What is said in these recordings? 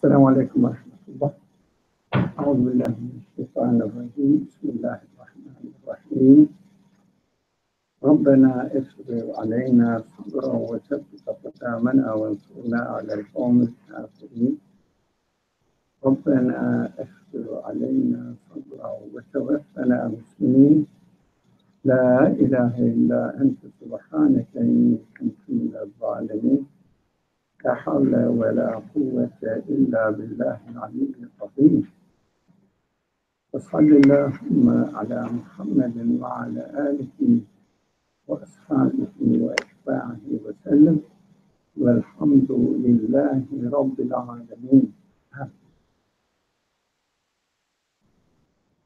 السلام عليكم ورحمة الله. أعوذ بالله من الشيطان الرجيم. بسم الله الرحمن الرحيم. ربنا افرغ علينا صبرا وثبت أقدامنا وانصرنا على القوم الكافرين. ربنا افرغ علينا صبرا وتوفنا مسلمين. لا إله إلا أنت سبحانك إني كنت من الظالمين. لا حول ولا قوة إلا بالله العلي العظيم. وصل اللهم على محمد وعلى آله وأصحابه وأتباعه وسلم والحمد لله رب العالمين.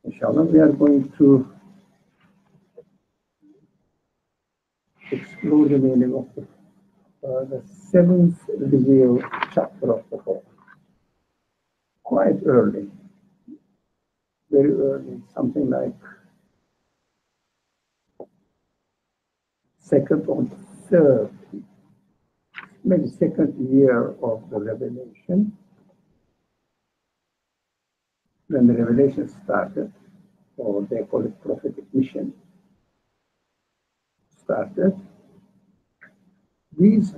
Inshallah, we are going to explore the meaning of the seventh revealed chapter of the Quran. Quite early, very early, something like second or third, maybe second year of the revelation. When the revelation started, or they call it prophetic mission, started, these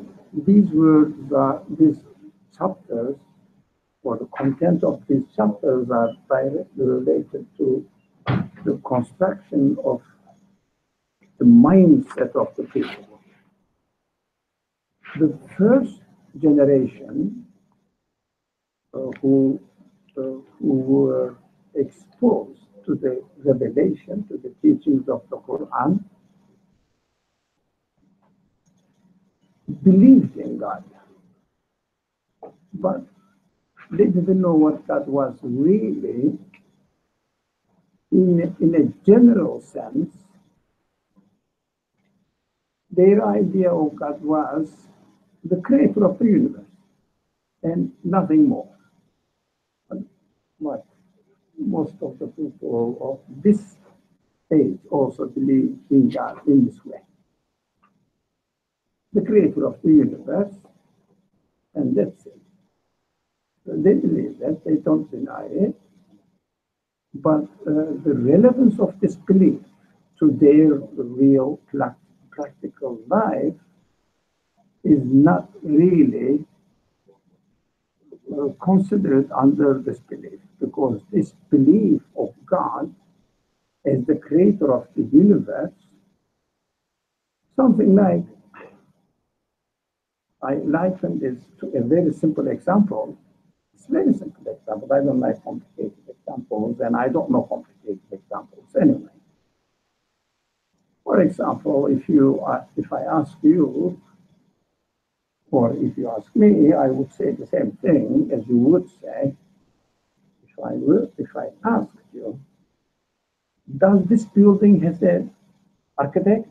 chapters, or the content of these chapters are directly related to the construction of the mindset of the people. The first generation who were exposed to the revelation, to the teachings of the Qur'an, believed in God, but they didn't know what God was really. In a general sense, their idea of God was the creator of the universe and nothing more. But most of the people of this age also believe in God in this way. The creator of the universe, and that's it. So they believe that, they don't deny it, but the relevance of this belief to their real practical life is not really considered under this belief, because this belief of God as the creator of the universe, something like, I liken this to a very simple example. It's a very simple example. I don't like complicated examples, and I don't know complicated examples anyway. For example, if I ask you, or if you ask me, I would say the same thing as you would say if I asked you, does this building have an architect?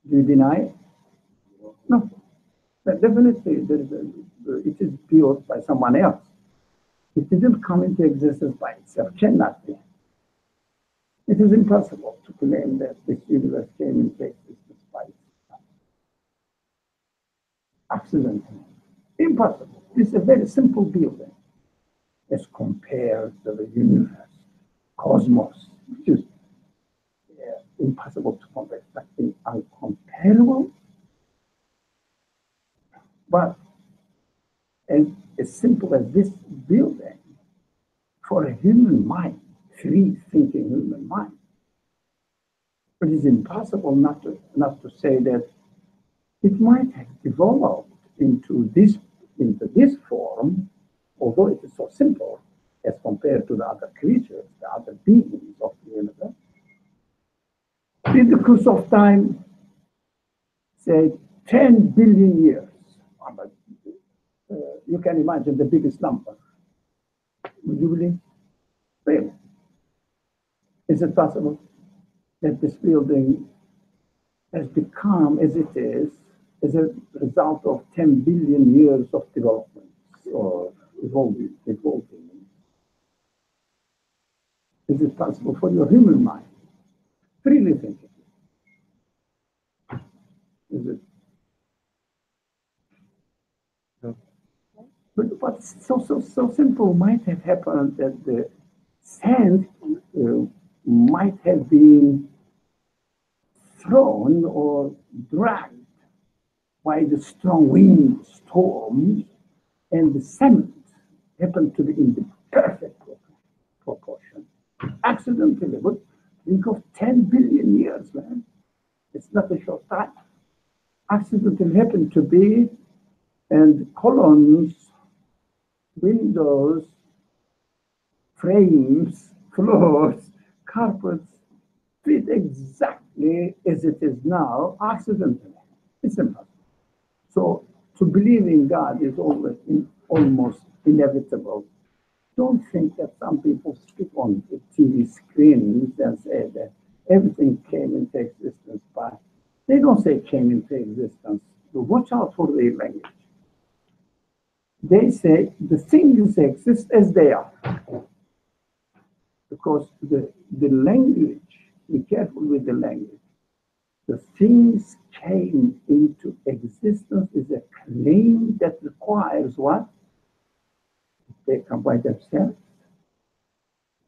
Do you deny it? No. But definitely, it is built by someone else. It didn't come into existence by itself, cannot be. It is impossible to claim that this universe came into existence by itself. Accidentally. Impossible. It's a very simple building as compared to the universe, cosmos, which is impossible to compare, something uncomparable. But as simple as this building, for a human mind, free-thinking human mind, it is impossible not to say that it might have developed into this form, although it is so simple as compared to the other creatures, the other beings of the universe. In the course of time, say 10 billion years, you can imagine the biggest number. Would you believe? Really? Is it possible that this building has become as it is as a result of 10 billion years of development or evolving? Is it possible for your human mind? Freely thinking. Is it? No. But so simple might have happened that the sand might have been thrown or dragged by the strong wind storms, and the cement happened to be in the perfect proportion. Accidentally, but think of 10 billion years, man. It's not a short time. Accidentally happened to be, and columns, windows, frames, floors, carpets fit exactly as it is now, accidentally. It's impossible. So to believe in God is always almost inevitable. Don't think that some people speak on the TV screens and say that everything came into existence by. They don't say came into existence. But watch out for their language. They say the things exist as they are. Because the language, be careful with the language. The things came into existence is a claim that requires what? They come by themselves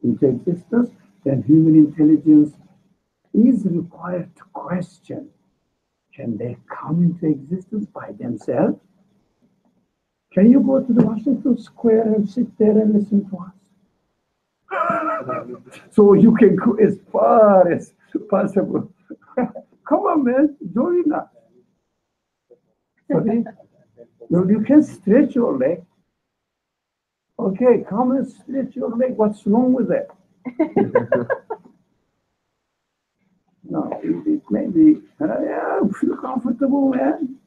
into existence, then human intelligence is required to question. Can they come into existence by themselves? Can you go to the Washington Square and sit there and listen to us? So you can go as far as possible. Come on, man, join us. Okay? You can stretch your leg. Okay, come and stretch your leg. What's wrong with that? No, it may be, yeah, feel comfortable, man.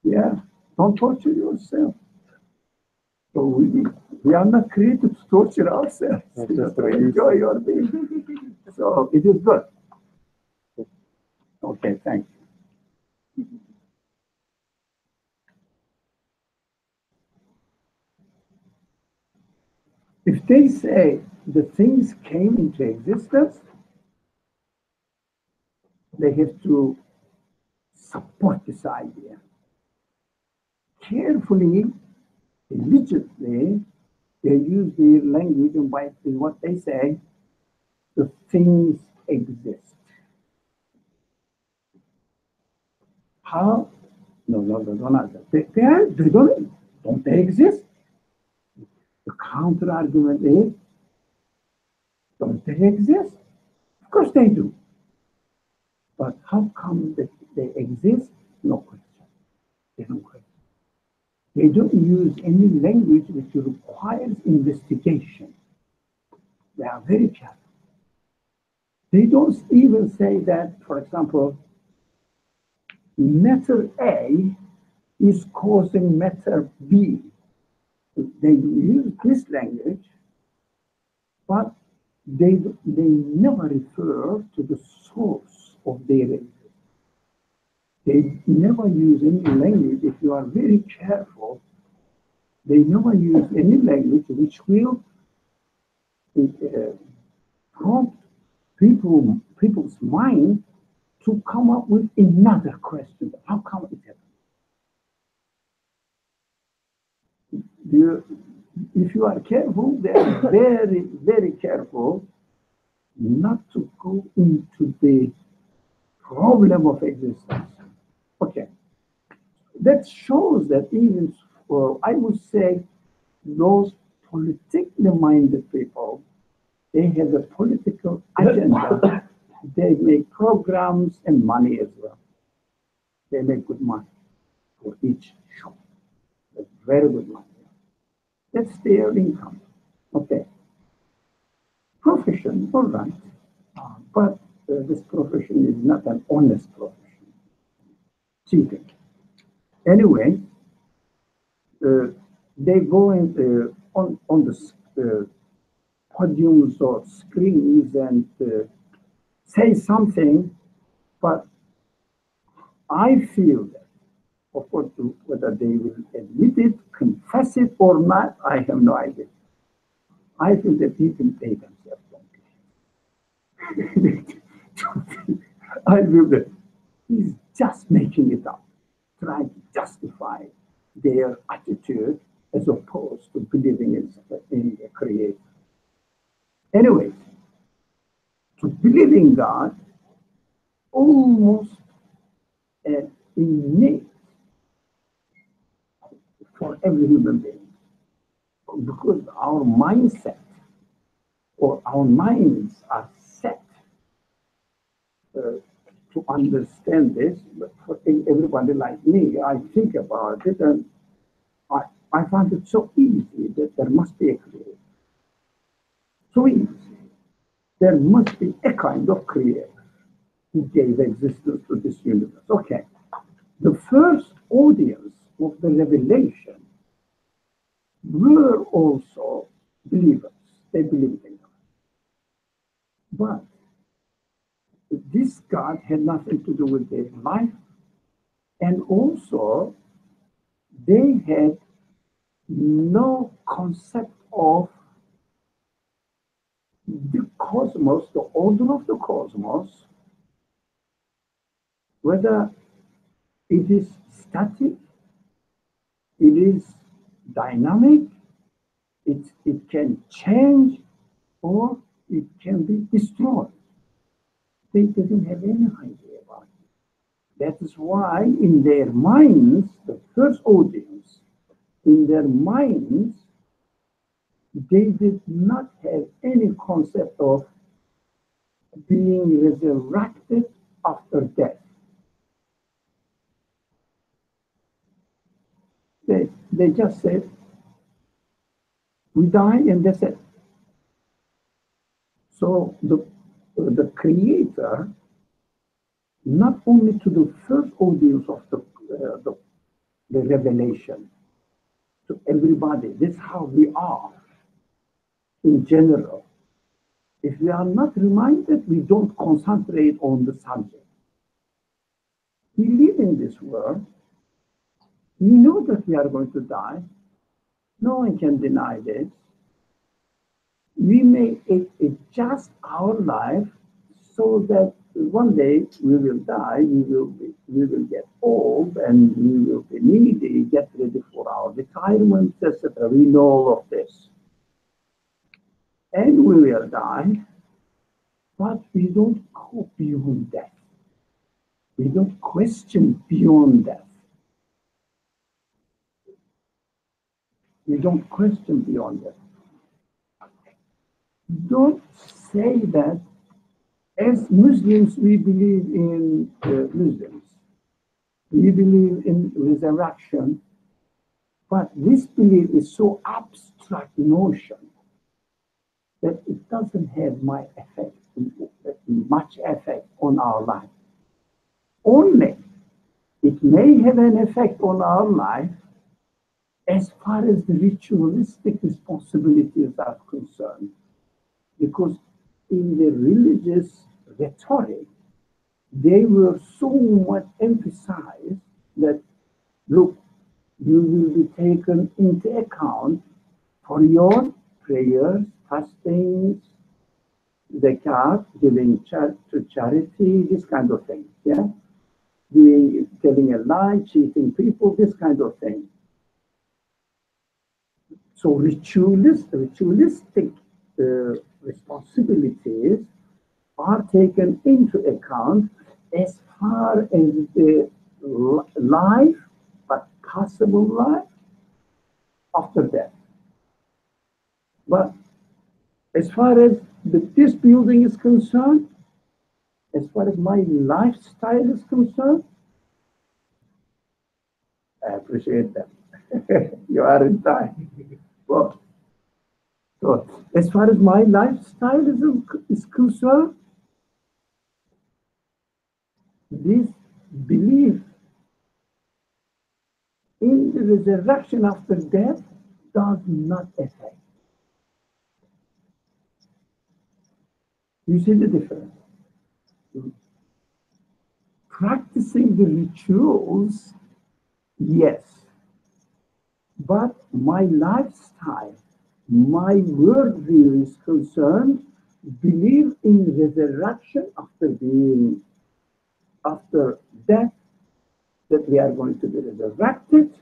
Yeah, don't torture yourself. So we are not created to torture ourselves. To enjoy your being. So it is good. Okay, thank you. If they say the things came into existence, they have to support this idea. Carefully, diligently, they use their language and by what they say, the things exist. How? No, don't answer. They don't they exist? The counter argument is, don't they exist? Of course they do. But how come that they exist? No question. They don't question. They don't use any language which requires investigation. They are very careful. They don't even say that, for example, matter A is causing matter B. They use this language, but they never refer to the source of their existence. They never use any language. If you are very careful, they never use any language which will prompt people's mind to come up with another question. How come it happened? If you are careful, they are very, very careful not to go into the problem of existence. Okay. That shows that even, I would say, those politically minded people, they have a political agenda. They make programs and money as well. They make good money for each show. That's very good money. That's their income. Okay. Profession, all right. But this profession is not an honest profession. Cheating. Anyway, they go in, on the podiums or screens and say something, but I feel that, of course, whether they will admit it, confess it or not, I have no idea. I feel that people, they themselves don't believe. I feel that he's just making it up, trying to justify their attitude as opposed to believing in the Creator. Anyways, to believe in God almost innate for every human being, because our mindset or our minds are set to understand this. But for everybody like me, I think about it and I find it so easy that there must be a creator. So easy. There must be a kind of creator who gave existence to this universe. Okay. The first audience of the revelation were also believers. They believed in God. But this God had nothing to do with their life. And also, they had no concept of the cosmos, the order of the cosmos, whether it is static, it is dynamic, it can change, or it can be destroyed. They didn't have any idea about it. That is why in their minds, the first audience, in their minds, they did not have any concept of being resurrected after death. They just said, we die and that's it. So the Creator, not only to the first audience of the revelation, to everybody, this is how we are in general. If we are not reminded, we don't concentrate on the subject. We live in this world. We know that we are going to die. No one can deny this. We may adjust our life so that one day we will die, we will get old, and we will be needy, get ready for our retirement, etc. We know all of this. And we will die, but we don't go beyond death. We don't question beyond death. We don't question beyond death. Don't say that as Muslims we believe in Muslims. We believe in resurrection, but this belief is so abstract notion that it doesn't have much effect on our life. Only it may have an effect on our life as far as the ritualistic responsibilities are concerned. Because in the religious rhetoric, they were so much emphasized that, look, you will be taken into account for your prayers, fastings, zakat, giving to charity, this kind of thing, yeah? Telling a lie, cheating people, this kind of thing. So ritualistic responsibilities are taken into account as far as the life, but possible life after death. But as far as this building is concerned, as far as my lifestyle is concerned, I appreciate that. You are in time. Well, so as far as my lifestyle is concerned, this belief in the resurrection after death does not affect. You see the difference? Practicing the rituals, yes, but my lifestyle, my worldview is concerned, believe in resurrection after death, that we are going to be resurrected.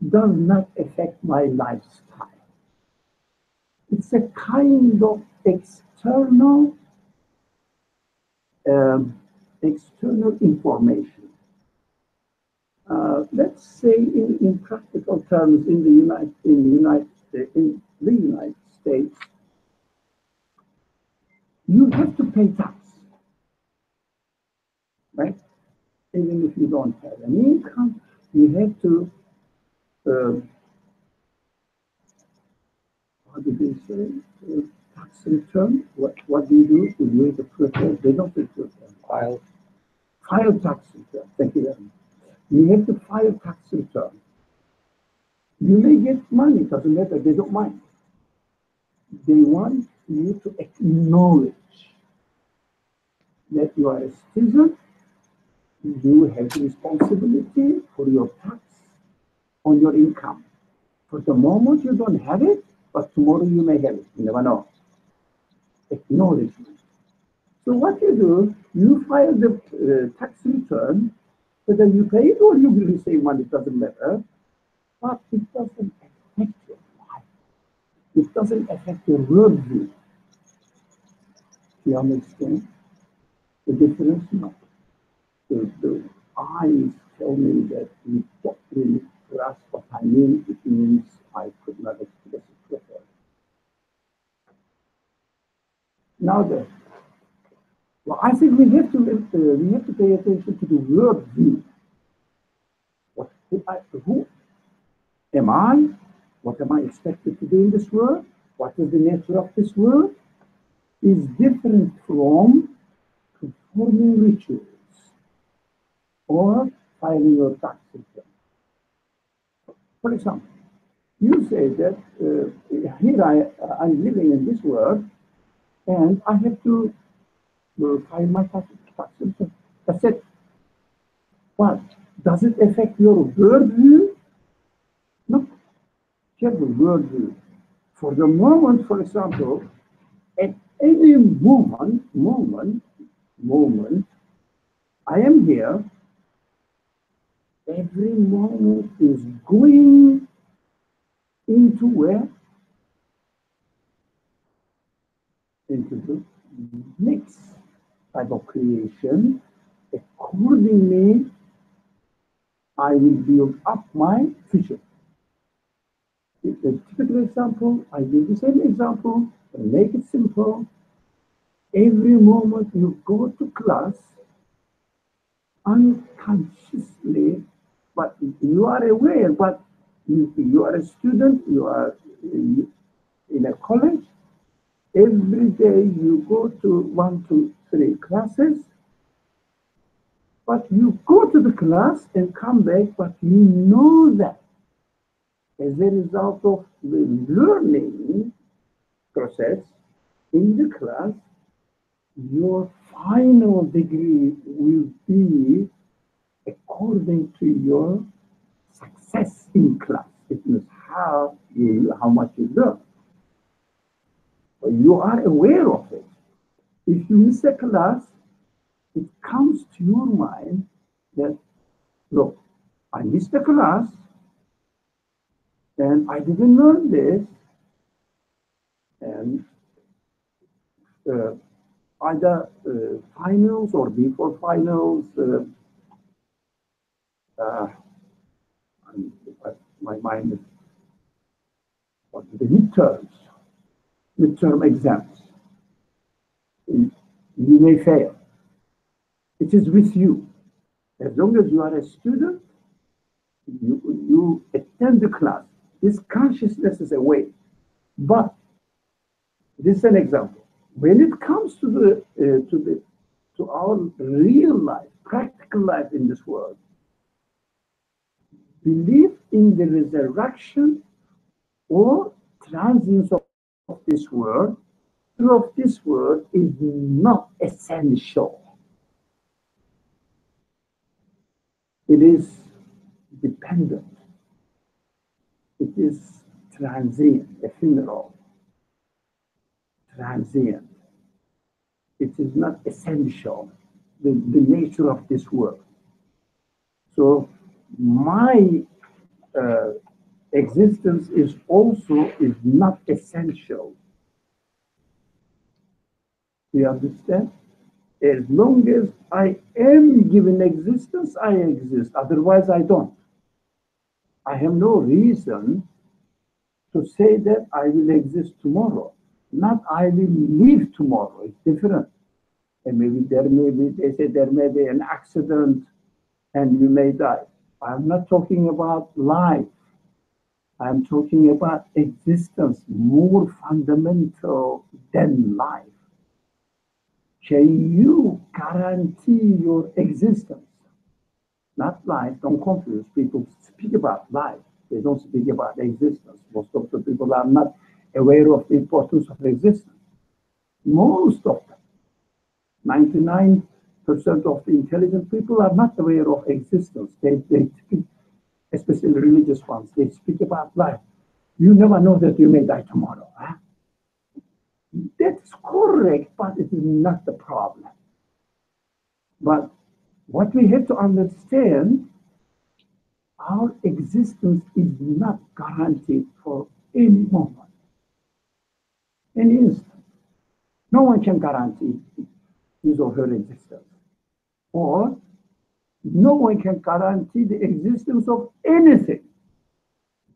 does not affect my lifestyle. It's a kind of external external information. Let's say in practical terms, in the United States, you have to pay tax, right? Even if you don't have any income, you have to. What did they say? Tax return. What do you do? You have to prepare. They don't prepare. File tax return. Thank you very much. You have to file tax return. You may get money, doesn't matter, they don't mind. They want you to acknowledge that you are a citizen, you have responsibility for your tax on your income. For the moment you don't have it, but tomorrow you may have it, you never know. Acknowledgement. So what you do, you file the tax return, whether you pay it or you will receive money, it doesn't matter. But it doesn't affect your life. It doesn't affect your worldview. Do you understand the difference? No. The eyes tell me that you don't really grasp what I mean. It means I could not express it properly. Now then, well, I think we have to pay attention to the worldview. Who am I? What am I expected to do in this world? What is the nature of this world? Is different from performing rituals or filing your tax return. For example, you say that here I'm living in this world and I have to file my tax return. That's it. But does it affect your worldview? No. Check the worldview. For the moment, for example, at any moment, I am here, every moment is going into where? Into the next type of creation. Accordingly, I will build up my future. A typical example, I give the same example, and make it simple. Every moment you go to class, unconsciously, but you are aware, but you are a student, you are in a college, every day you go to 1 to 3 classes, but you go to the class and come back, but you know that as a result of the learning process in the class, your final degree will be according to your success in class. It means how much you learn. But you are aware of it. If you miss a class, it comes to your mind that, look, I missed a class and I didn't learn this, and either finals or before finals, my mind is what the midterm exams. You may fail. It is with you. As long as you are a student, you attend the class. This consciousness is away. But this is an example. When it comes to our real life, practical life in this world, belief in the resurrection or transience of this world is not essential. It is dependent. It is transient, ephemeral, transient. It is not essential, the nature of this world. So my existence is not essential. Do you understand? As long as I am given existence, I exist. Otherwise, I don't. I have no reason to say that I will exist tomorrow. Not I will live tomorrow. It's different. And they say there may be an accident and you may die. I'm not talking about life. I'm talking about existence, more fundamental than life. Can you guarantee your existence? Not life, don't confuse. People speak about life. They don't speak about existence. Most of the people are not aware of the importance of existence. Most of them, 99% of the intelligent people are not aware of existence. They speak, especially religious ones, they speak about life. You never know that you may die tomorrow. Huh? That's correct, but it is not the problem. But what we have to understand, our existence is not guaranteed for any moment, any instant. No one can guarantee his or her existence. Or no one can guarantee the existence of anything,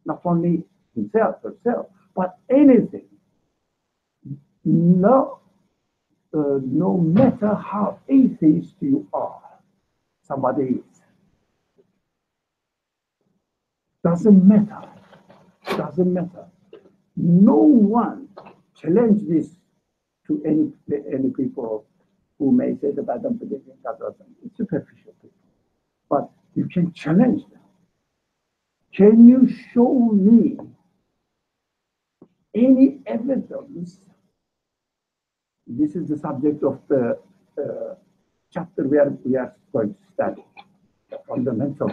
not only himself, herself, but anything. No, no matter how atheist you are, somebody is. Doesn't matter. Doesn't matter. No one challenge this to any people who may say that I don't believe in God or something. It's superficial people. But you can challenge them. Can you show me any evidence? This is the subject of the chapter where we are going to study, the fundamental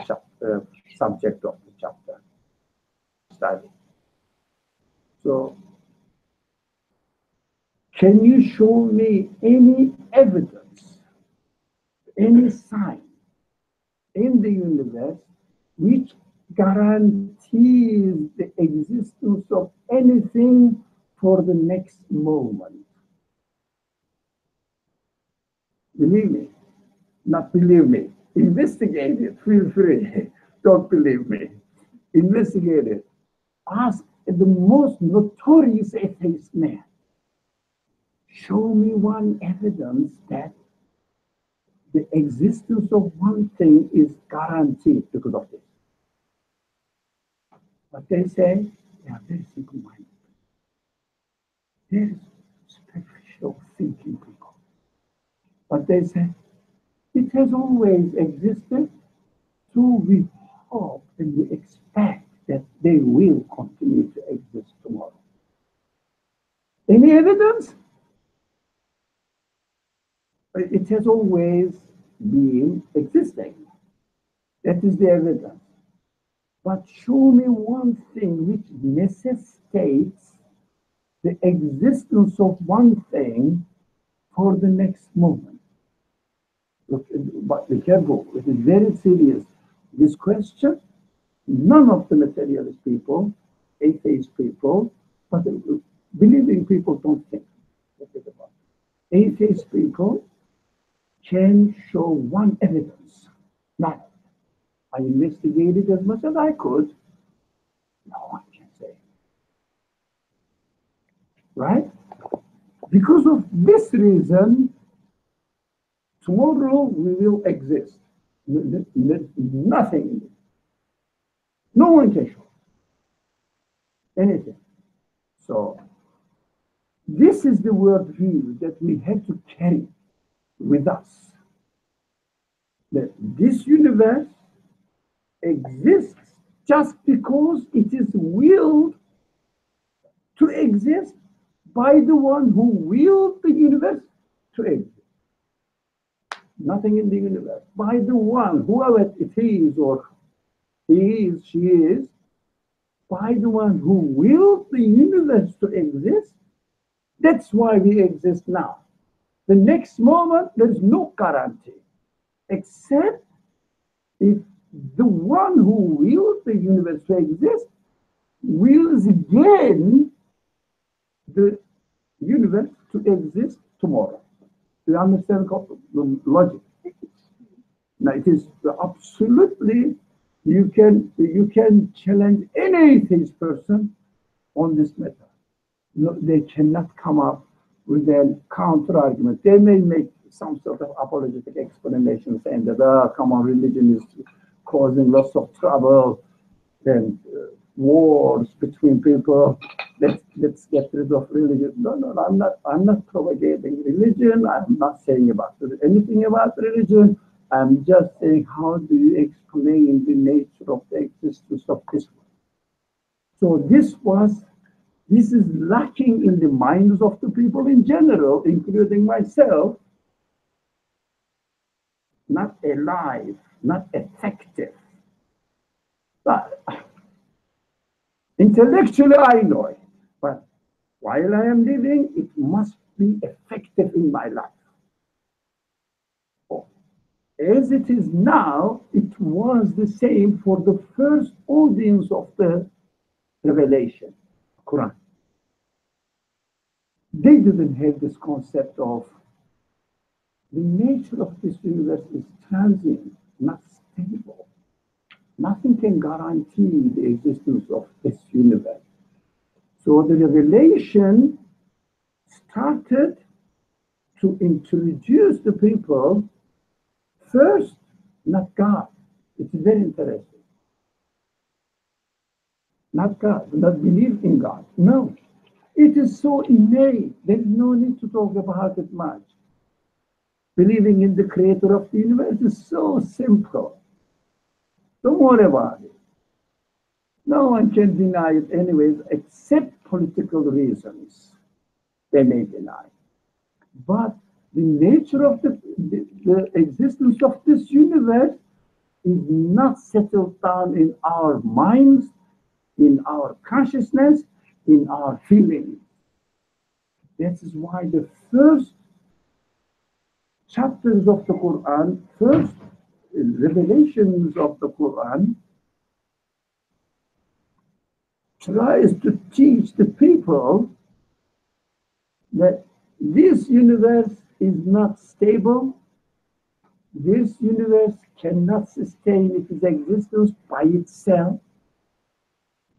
subject of the chapter study. So, can you show me any evidence, any sign in the universe which guarantees the existence of anything for the next moment? Believe me, not believe me. Investigate it, feel free. Don't believe me. Investigate it. Ask the most notorious atheist man. Show me one evidence that the existence of one thing is guaranteed because of this. But they say they are very simple-minded. They're superficial thinking people. But they say it has always existed, so we hope and we expect that they will continue to exist tomorrow. Any evidence? It has always been existing. That is the evidence. But show me one thing which necessitates the existence of one thing for the next moment. Look, but be careful, it is very serious. This question, none of the materialist people, atheist people, but believing people don't think. Atheist people can show one evidence. None. I investigated as much as I could. No one can say. Right? Because of this reason, tomorrow we will exist. Nothing. No one can show anything. So, this is the worldview that we have to carry with us. That this universe exists just because it is willed to exist by the one who willed the universe to exist. Nothing in the universe. By the one, whoever it is, or he is, she is, by the one who willed the universe to exist, that's why we exist now. The next moment, there is no guarantee, except if the one who willed the universe to exist wills again the universe to exist tomorrow. Do you understand the logic? Now it is absolutely, you can challenge any atheist person on this matter. No, they cannot come up with a counter argument. They may make some sort of apologetic explanation saying that, come on, religion is causing lots of trouble and wars between people. Let's get rid of religion. No, I'm not propagating religion. I'm not saying anything about religion. I'm just saying, how do you explain the nature of the existence of this one? So this is lacking in the minds of the people in general, including myself. Not alive, not effective. But intellectually, I know it. But while I am living, it must be effective in my life. As it is now, it was the same for the first audience of the revelation, Quran. They didn't have this concept of the nature of this universe is transient, not stable. Nothing can guarantee the existence of this universe. So the revelation started to introduce the people first, not God. It's very interesting. Not God, not believe in God. No. It is so innate. There is no need to talk about it much. Believing in the creator of the universe is so simple. Don't worry about it. No one can deny it anyways, except political reasons. They may deny. But the nature of the existence of this universe is not settled down in our minds, in our consciousness, in our feelings. That is why the first chapters of the Quran, first revelations of the Quran, tries to teach the people that this universe is not stable. This universe cannot sustain its existence by itself.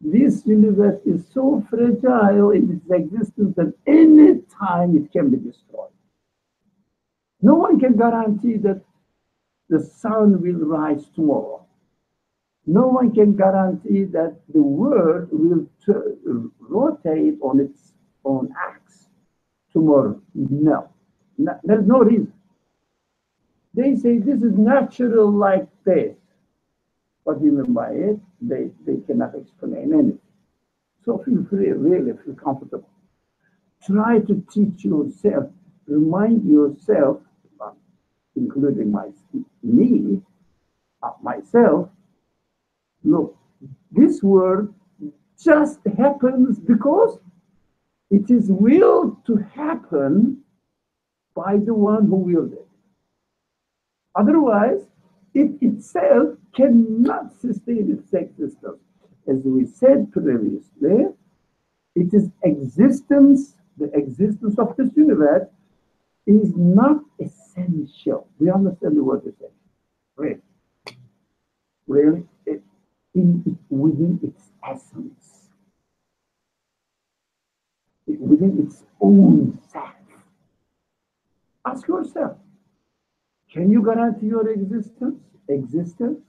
This universe is so fragile in its existence that any time it can be destroyed. No one can guarantee that the sun will rise tomorrow. No one can guarantee that the world will rotate on its own axis tomorrow. No, there's no reason. They say this is natural like this. What do you mean by it? They cannot explain anything. So feel free, really feel comfortable. Try to teach yourself, remind yourself, including myself, look, this world just happens because it is willed to happen by the one who willed it. Otherwise, it itself cannot sustain its existence. As we said previously, it is existence, the existence of this universe is not essential. We understand the word essential. Really? Really? Within its essence, within its own self. Ask yourself, can you guarantee your existence? Do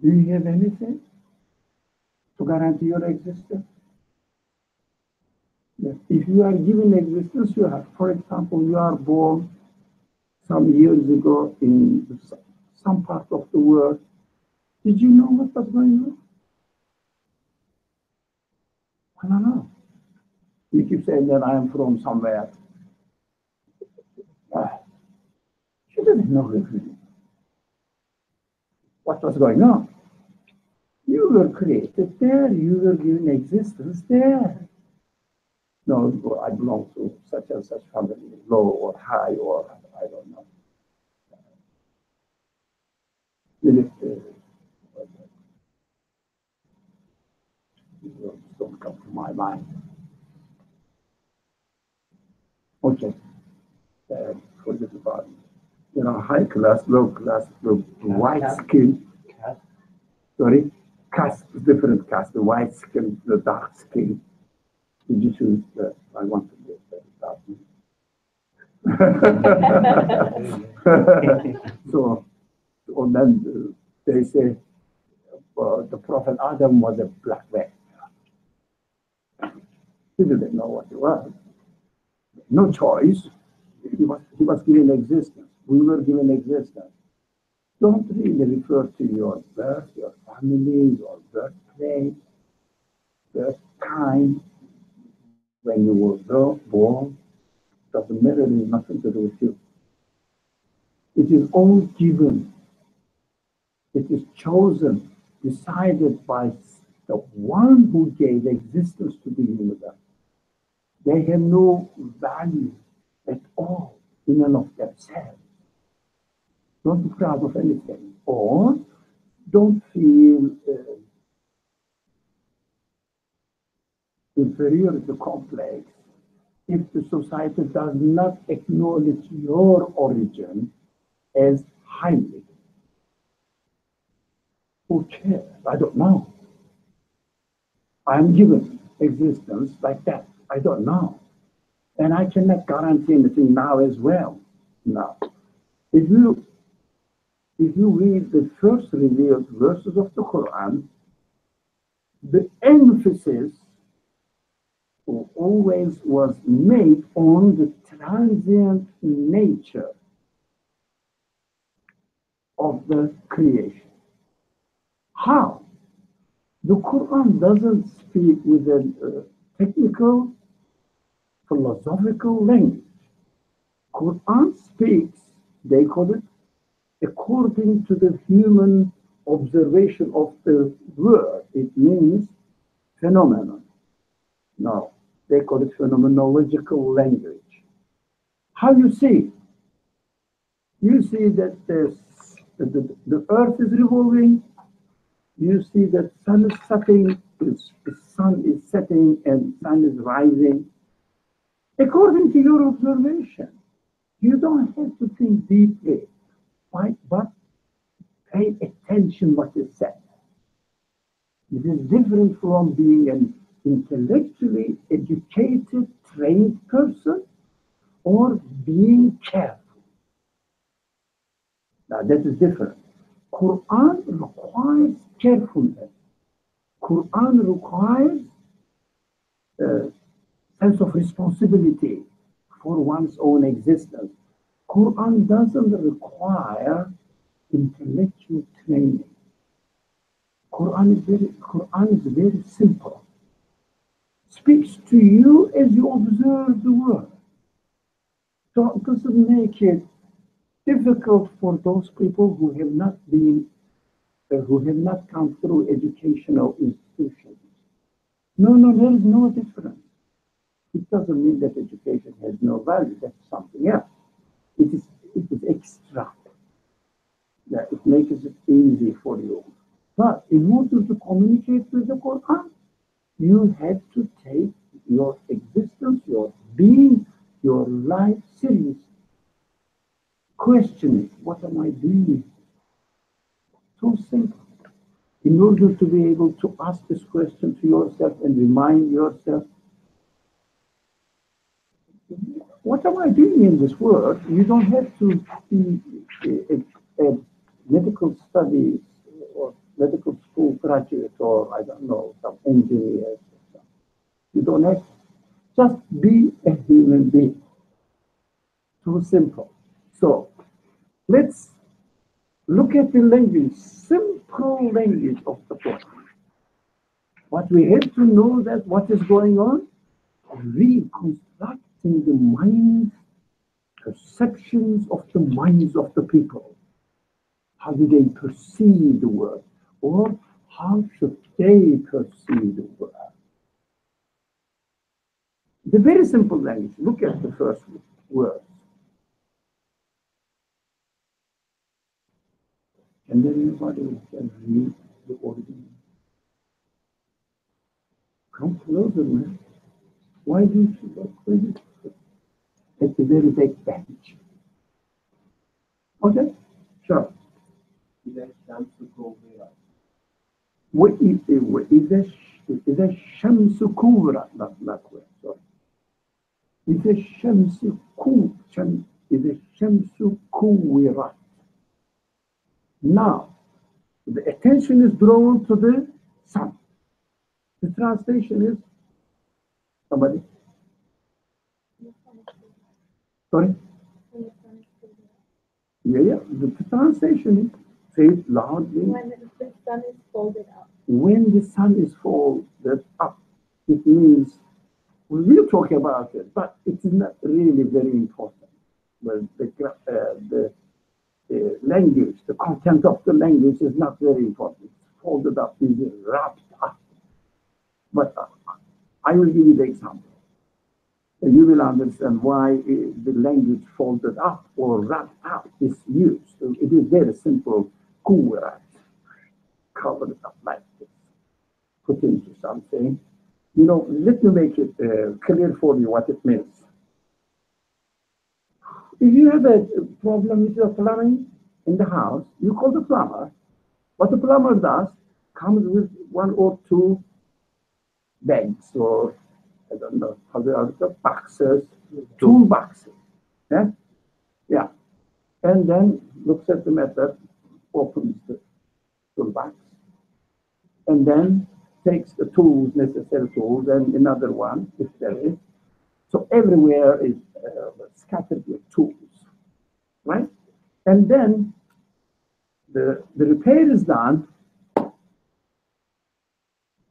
you have anything to guarantee your existence? Yes. If you are given existence, you have, for example, you are born some years ago in some part of the world. Did you know what was going on? I don't know. You keep saying that I am from somewhere. She didn't know really what was going on. You were created there. You were given existence there. No, I belong to such and such family, low or high, or I don't know. my mind. Okay, forget about it. You know, high class, low class, the white skin. Sorry, caste, different caste, the white skin, the dark skin. Did you choose the, I want to get the dark so, and then they say the Prophet Adam was a black man. He didn't know what he was. No choice. He was given existence. We were given existence. Don't really refer to your birth, your family, your birthplace, birth time, when you were born. Doesn't matter, it has nothing to do with you. It is all given. It is chosen, decided by the one who gave existence to the universe. They have no value at all in and of themselves. Don't be proud of anything, or don't feel inferiority complex if the society does not acknowledge your origin as highly. Who cares? I don't know. I'm given existence like that. I don't know. And I cannot guarantee anything now as well. Now, if you read the first revealed verses of the Quran, the emphasis always was made on the transient nature of the creation. How? The Quran doesn't speak with a technical, philosophical language. Quran speaks, they call it, according to the human observation of the world. It means phenomenon. No, they call it phenomenological language. How you see? You see that the earth is revolving. You see that sun is setting, the sun is setting and sun is rising. According to your observation, you don't have to think deeply, right? But pay attention what is said. This is different from being an intellectually educated, trained person or being careful. Now that is different. Quran requires carefulness. Quran requires a sense of responsibility for one's own existence. Quran doesn't require intellectual training. Quran is very simple. Speaks to you as you observe the world. So it doesn't make it difficult for those people who have not been, who have not come through educational institutions. No, there is no difference. It doesn't mean that education has no value. That's something else. It is extra. Yeah, it makes it easy for you. But in order to communicate with the Quran, you have to take your existence, your being, your life seriously. Question it. What am I doing? So simple. In order to be able to ask this question to yourself and remind yourself, what am I doing in this world? You don't have to be a medical studies or medical school graduate or, I don't know, some engineer. You don't have to. Just be a human being. Too simple. So let's look at the language, simple language of the Quran. What we have to know that what is going on, reconstructing the mind, perceptions of the minds of the people. How do they perceive the world? Or how should they perceive the world? The very simple language. Look at the first word. And then anybody can read the origin. Come closer, man. Why do you look crazy? It's a very big bench. Okay? Sure. إذا الشمس كورت not well, sorry. إذا الشمس إذا الشمس كورت. Now, the attention is drawn to the sun. The translation is somebody. Sorry? Yeah. The translation is, say it loudly. When the sun is folded up. When the sun is folded up, it means, we'll talk about it, but it is not really very important. Well, the language, the content of the language is not very important. It's folded up, means wrapped up. But I will give you the example. And you will understand why the language folded up or wrapped up is used. So it is very simple. Kurat, covered up like this, put into something. You know, let me make it clear for you what it means. If you have a problem with your plumbing in the house, you call the plumber. What the plumber does comes with 1 or 2 bags, or I don't know how they are, the boxes, toolboxes. Yeah. And then looks at the method, opens the toolbox, and then takes the tools, necessary tools, and another one, if there is. So everywhere is scattered with tools, right? And then the repair is done,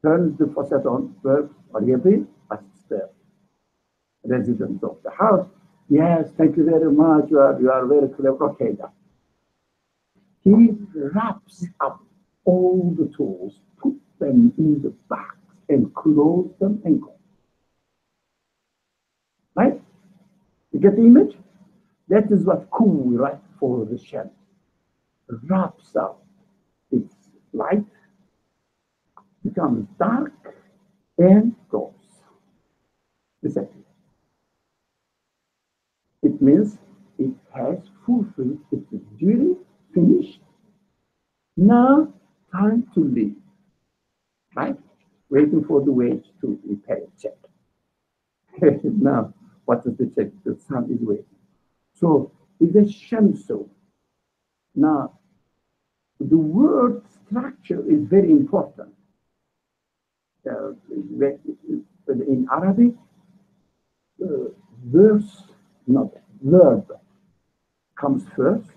turns the faucet on, works, are you happy? That's the resident of the house. Yes, thank you very much, you are very clever. Okay, then. He wraps up all the tools, put them in the box, and close them and go. Right? You get the image? That is what cool, right, for the shell. Wraps up its light, becomes dark, and goes. Exactly. It means it has fulfilled its duty, finished. Now, time to leave. Right? Waiting for the wage to be paid check. Now, what is the check? The sun is waiting. So, it's a shamsu. Now, the word structure is very important. In Arabic, verb comes first,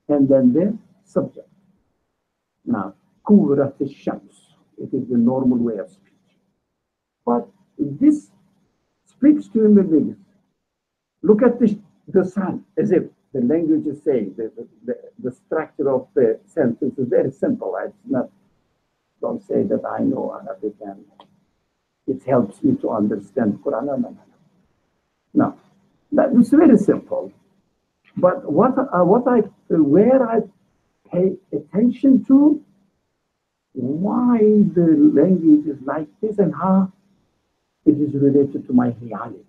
and then the subject. Now, kurat al-shams, it is the normal way of speech. But this speaks to him again. Look at the sun, as if the language is saying, the structure of the sentence is very simple. It's not, don't say that I know Arabic and it helps me to understand Qur'an. No, it's very simple. But where I pay attention to, why the language is like this and how it is related to my reality.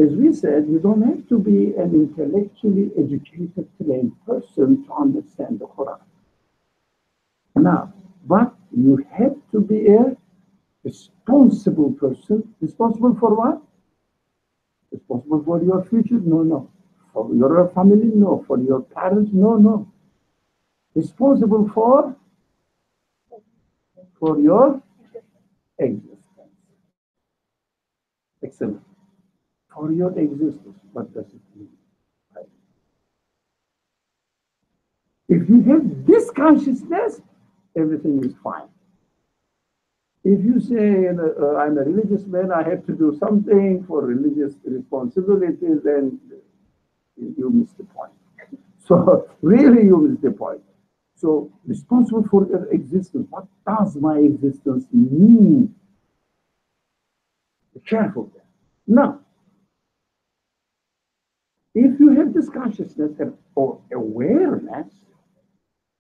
As we said, you don't have to be an intellectually educated, trained person to understand the Quran. Now, but you have to be a responsible person. Responsible for what? Responsible for your future? No. For your family? No. For your parents? No. Responsible for your existence. Excellent. For your existence, what does it mean? Right? If you have this consciousness, everything is fine. If you say, I'm a religious man, I have to do something for religious responsibilities, then you miss the point. So really you miss the point. So responsible for your existence. What does my existence mean? Be careful there. Now, if you have this consciousness or awareness,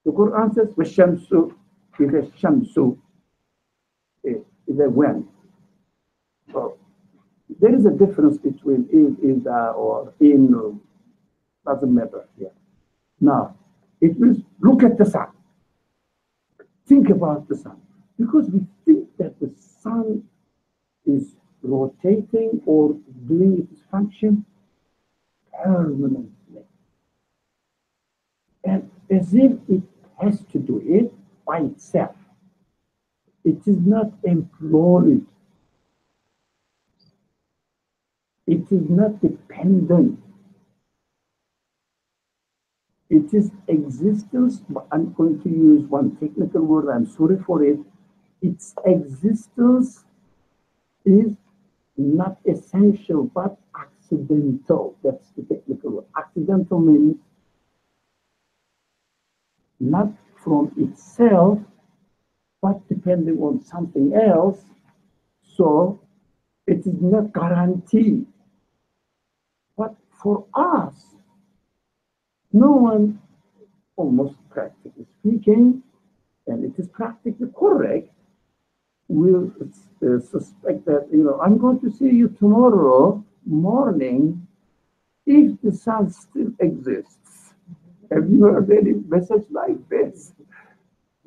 the Quran says, "Washamsu, إذا الشمس the when. So there is a difference between is or in, doesn't matter here. Now, it means look at the sun. Think about the sun. Because we think that the sun is rotating or doing its function permanently. And as if it has to do it by itself. It is not employed. It is not dependent. It is existence. I'm going to use one technical word, I'm sorry for it. Its existence is not essential, but accidental. That's the technical word. Accidental means not from itself, but depending on something else. So it is not guaranteed. But for us, no one, almost practically speaking, and it is practically correct, will suspect that, I'm going to see you tomorrow morning if the sun still exists. Have you heard any message like this?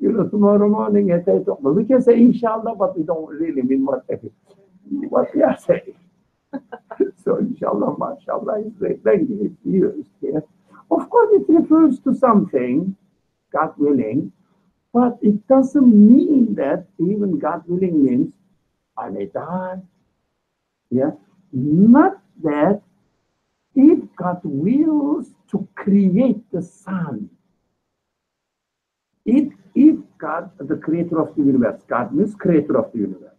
Tomorrow morning at 8 o'clock. We can say inshallah, but we don't really mean what we are saying. So inshallah, mashallah is the language used here. Of course, it refers to something, God willing, but it doesn't mean that even God willing means I may die. Yeah, not that if God wills to create the sun, if God, the creator of the universe, God means creator of the universe.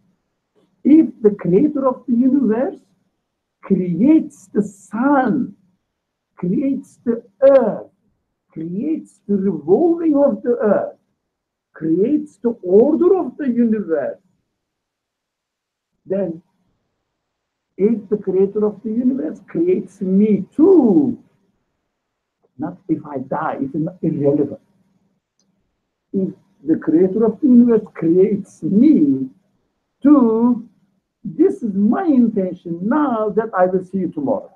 If the creator of the universe creates the sun, creates the earth, creates the revolving of the earth, creates the order of the universe, then if the creator of the universe creates me too, not if I die, it is not irrelevant. If the creator of the universe creates me too, this is my intention now that I will see you tomorrow.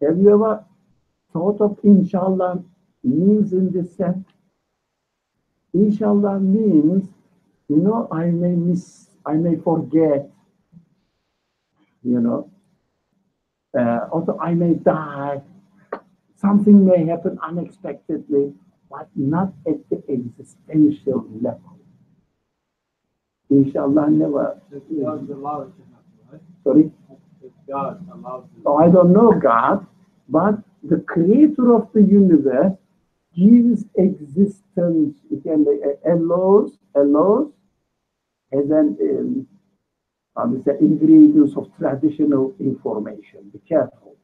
Have you ever thought of inshallah means in this sense? Inshallah means, I may forget, also I may die, something may happen unexpectedly, but not at the existential level. Inshallah never. God allows it to happen, right? Sorry? If God allows it. So I don't know God, but the creator of the universe gives existence. It can be allows as an ingredients of traditional information. Be careful.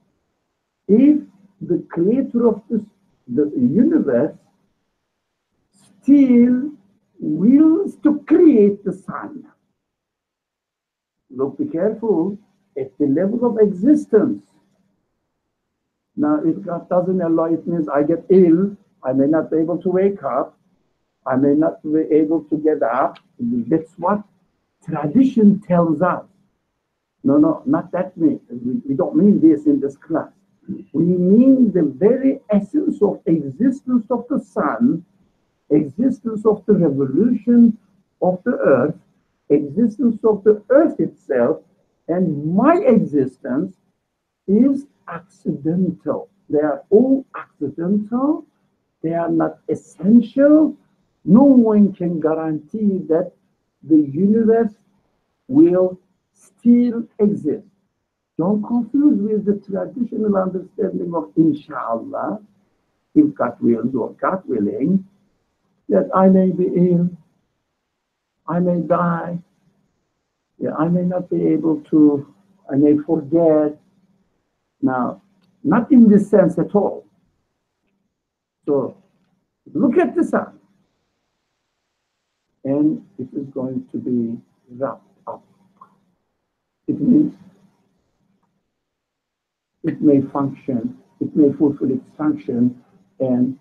If the creator of the universe still wills to create the sun, look, be careful at the level of existence. Now, if God doesn't allow, it means I get ill, I may not be able to wake up, I may not be able to get up. That's what tradition tells us. No, not that mean. We don't mean this in this class. We mean the very essence of existence of the sun, existence of the revolution of the earth, existence of the earth itself, and my existence is accidental. They are all accidental. They are not essential. No one can guarantee that the universe will still exist. Don't confuse with the traditional understanding of inshallah, if God wills or God willing, that I may be ill, I may die, I may not be able to, I may forget. Now, not in this sense at all. So, look at the sun, and it is going to be wrapped up. It means it may function, it may fulfill its function, and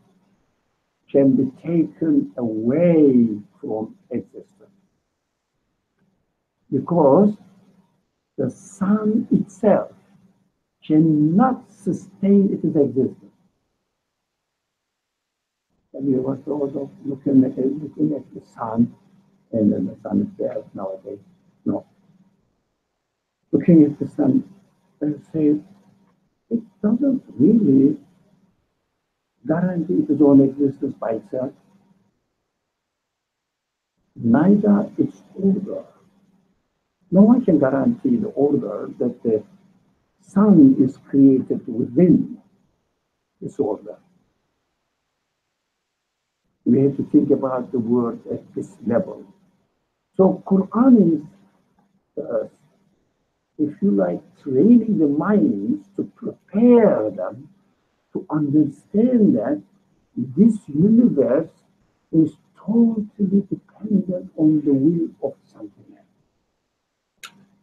can be taken away from existence. because the sun itself cannot sustain its existence. Have you ever thought of looking at the sun and then the sun itself nowadays? No. Looking at the sun and say, it doesn't really guarantee its own existence by itself. Neither its order. No one can guarantee the order that the sun is created within this order. We have to think about the word at this level. So Qur'an is, if you like, training the minds to prepare them to understand that this universe is totally dependent on the will of something else.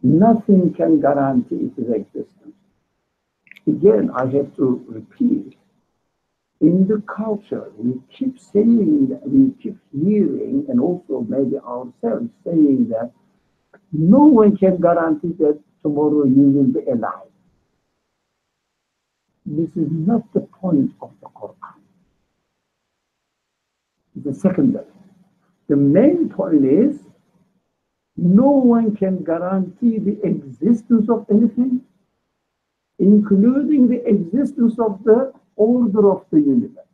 Nothing can guarantee its existence. Again, I have to repeat, in the culture, we keep saying that, we keep hearing, and also maybe ourselves saying that no one can guarantee that tomorrow you will be alive. This is not the point of the Quran. The secondary. The main point is no one can guarantee the existence of anything, including the existence of the order of the universe.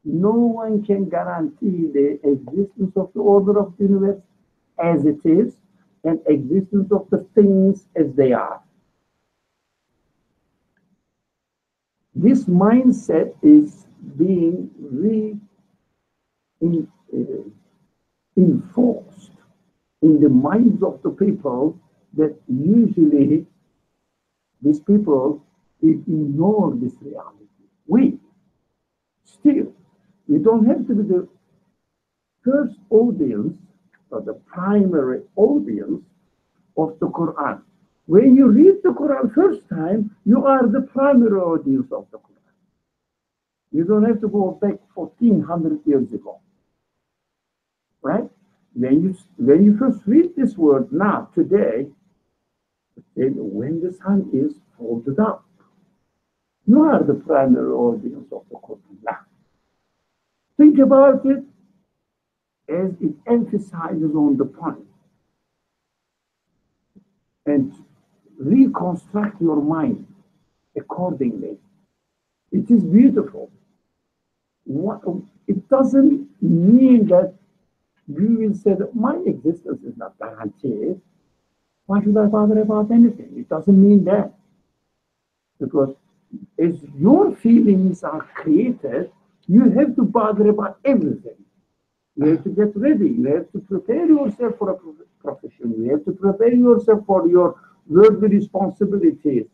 No one can guarantee the existence of the order of the universe as it is and existence of the things as they are. This mindset is being enforced in the minds of the people that usually these people ignore this reality. We don't have to be the first audience or the primary audience of the Quran. When you read the Quran first time, you are the primary audience of the Quran. You don't have to go back 1400 years ago. Right? When you first read this word now, today, when the sun is folded up, you are the primary audience of the Quran now. Think about it as it emphasizes on the point. And reconstruct your mind accordingly. It is beautiful. It doesn't mean that you will say that my existence is not guaranteed. Why should I bother about anything? It doesn't mean that. Because as your feelings are created, you have to bother about everything. You have to get ready. You have to prepare yourself for a profession. You have to prepare yourself for your worldly responsibilities.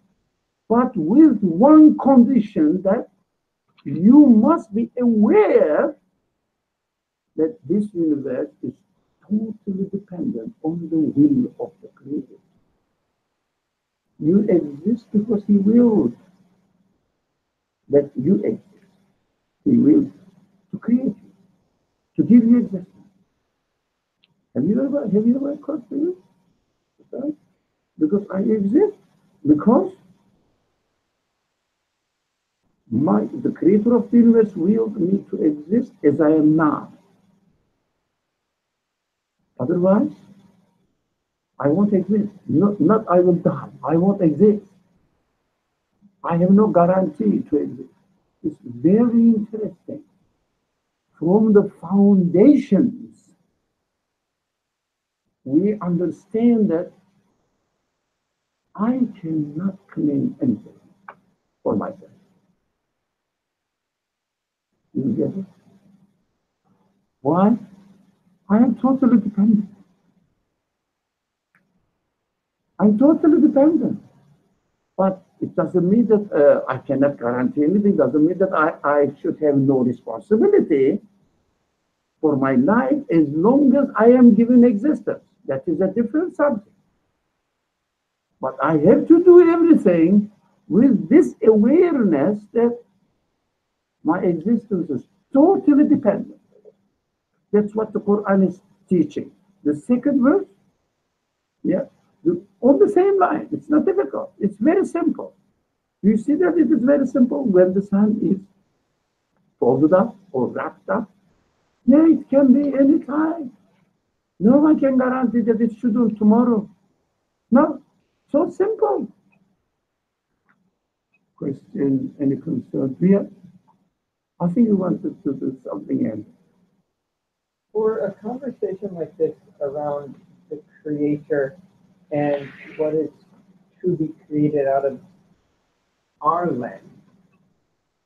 But with one condition, that you must be aware that this universe is totally dependent on the will of the Creator. You exist because He willed that you exist. He willed to create you, to give you existence. Have you ever occurred to you? Okay? Because I exist. Because the Creator of the universe willed me to exist as I am now. Otherwise, I won't exist. Not I will die. I won't exist. I have no guarantee to exist. It's very interesting. From the foundations, we understand that I cannot claim anything for myself. You get it? Why? I am totally dependent. I'm totally dependent. But it doesn't mean that I cannot guarantee anything. It doesn't mean that I should have no responsibility for my life as long as I am given existence. That is a different subject. But I have to do everything with this awareness that my existence is totally dependent. That's what the Quran is teaching. The second verse, Yeah, on the same line. It's not difficult. It's very simple. You see that it is very simple when the sun is folded up or wrapped up. Yeah, it can be any time. No one can guarantee that it should do tomorrow. No, so simple. Question, any concern? Yeah, I think you wanted to do something else. For a conversation like this around the creator and what is to be created out of our lens,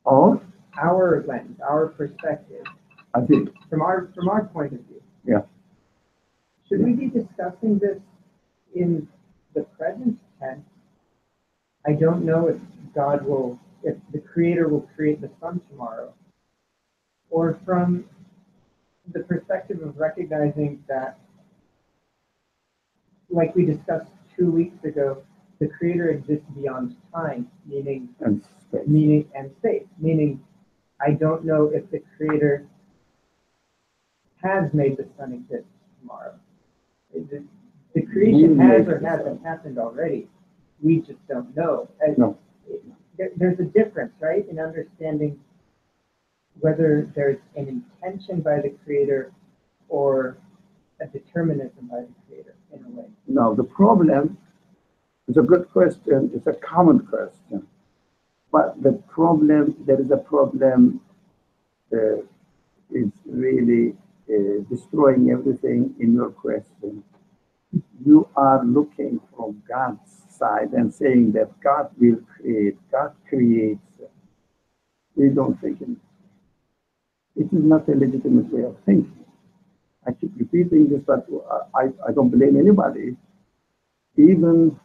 Or, our lens, our perspective, I think, from our point of view, yeah. should we be discussing this in the present tense? I don't know if the creator will create the sun tomorrow, or from the perspective of recognizing that, like we discussed 2 weeks ago, the creator exists beyond time, meaning And space. and space, meaning I don't know if the creator has made the sun exist tomorrow. The creation has or hasn't happened already. We just don't know. No. There's a difference, right, in understanding whether there's an intention by the creator or a determinism by the creator, in a way. Now, the problem is a good question. It's a common question. But the problem, there is a problem is really destroying everything in your question. You are looking from God's side and saying that God will create, God creates. We don't think it. It is not a legitimate way of thinking. I keep repeating this, but I don't blame anybody. Even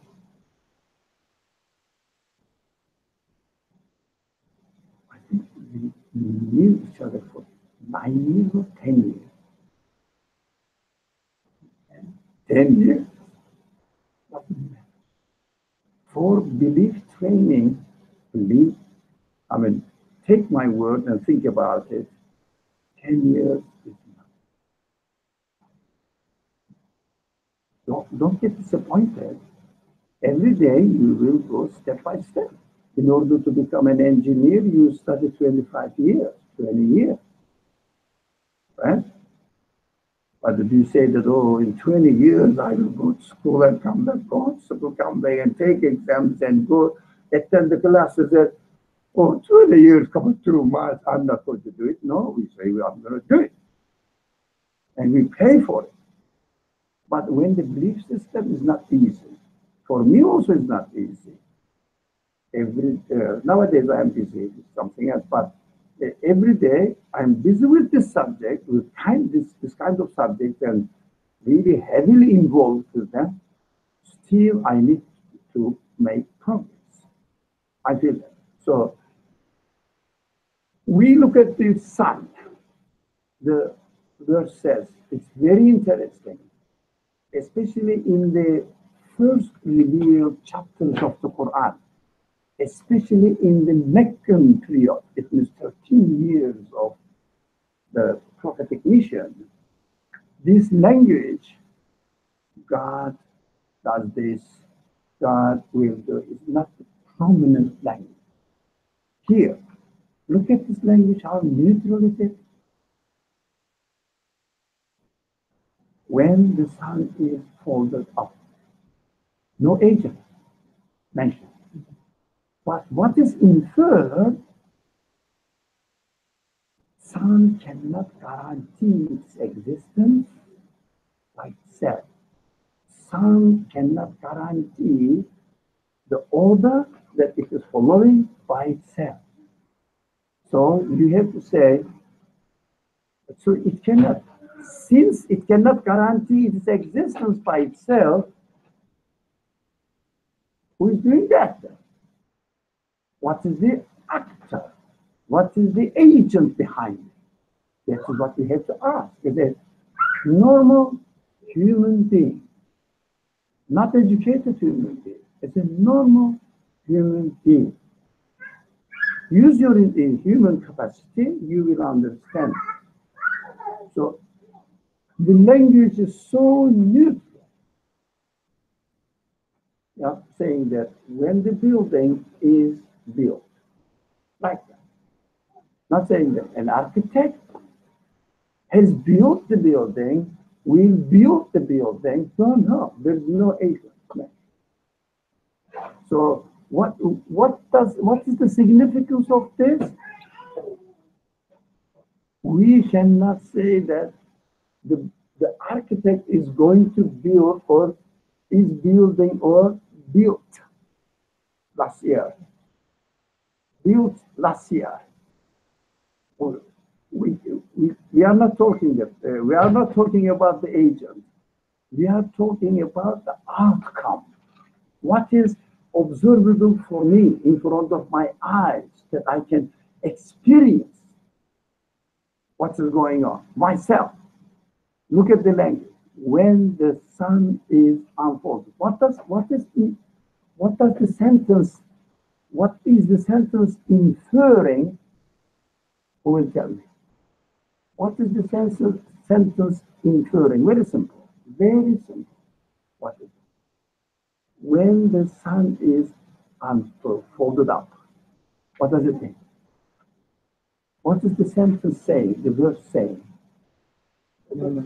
I think we knew each other for 9 years or 10 years. 10 years. For belief training, take my word and think about it. 10 years is enough. Don't get disappointed. Every day you will go step by step. In order to become an engineer, you study 25 years, 20 years. Right? But if you say that, oh, in 20 years I will go to school and come back, come back and take exams and go attend the classes that, oh, 20 years coming through, I'm not going to do it. No, we say, well, I'm going to do it. And we pay for it. But when the belief system is not easy, for me also it's not easy. Nowadays I'm busy with something else, but every day I'm busy with this subject, with this kind of subject, and really heavily involved with them. Still, I need to make progress. I feel that. So we look at the sun. The verse says it's very interesting, especially in the first revealed chapters of the Qur'an, especially in the Meccan period. It means 13 years of the prophetic mission. This language, God does this, God will do, is not the prominent language. Here, look at this language, how neutral it is. When the sun is folded up, no agent mentioned. But what is inferred, sun cannot guarantee its existence by itself. Sun cannot guarantee the order that it is following by itself. So you have to say, so it cannot, since it cannot guarantee its existence by itself, who is doing that? What is the actor? What is the agent behind it? That is what we have to ask. Is a normal human being, not educated human being. It's a normal human being. Use your human capacity, you will understand. So the language is so neutral. Yeah, saying that when the building is built, like that. Not saying that an architect has built the building, will build the building. No, no, there's no agent. No. So what is the significance of this? We cannot say that the, the architect is going to build or is building or built last year. Built last year. Or we are not talking we are not talking about the agent. We are talking about the outcome. What is observable for me in front of my eyes that I can experience what is going on myself. Look at the language. When the sun is unfolded. What does the sentence, what is the sentence inferring? Who will tell me? What is the sentence inferring? Very simple. Very simple. What is it? When the sun is folded up, what does it mean? What is the sentence saying, the verse saying? One,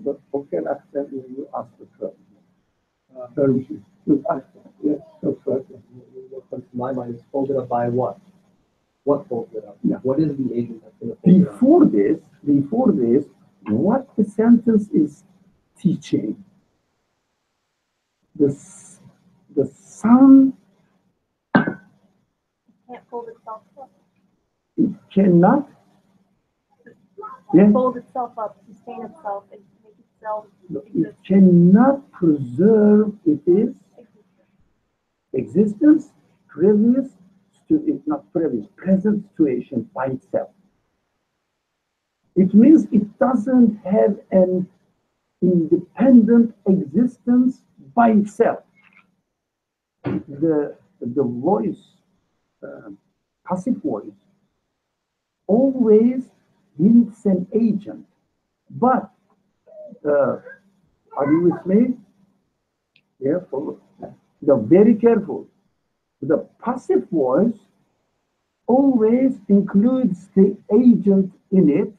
but okay, after you ask the first. You ask, yes, so first. What comes to my mind is folded up by what? What folded up? Yeah. What is the agent that's going to fold it up? Before this, what the sentence is teaching? The sun, Can't fold itself up. it cannot, yeah, Fold itself up, sustain itself, and make itself it exist. cannot preserve its existence, previous to it, not previous, present situation by itself. It means it doesn't have an independent existence by itself. The voice, passive voice, always needs an agent. But are you with me? Careful. Very careful. The passive voice always includes the agent in it,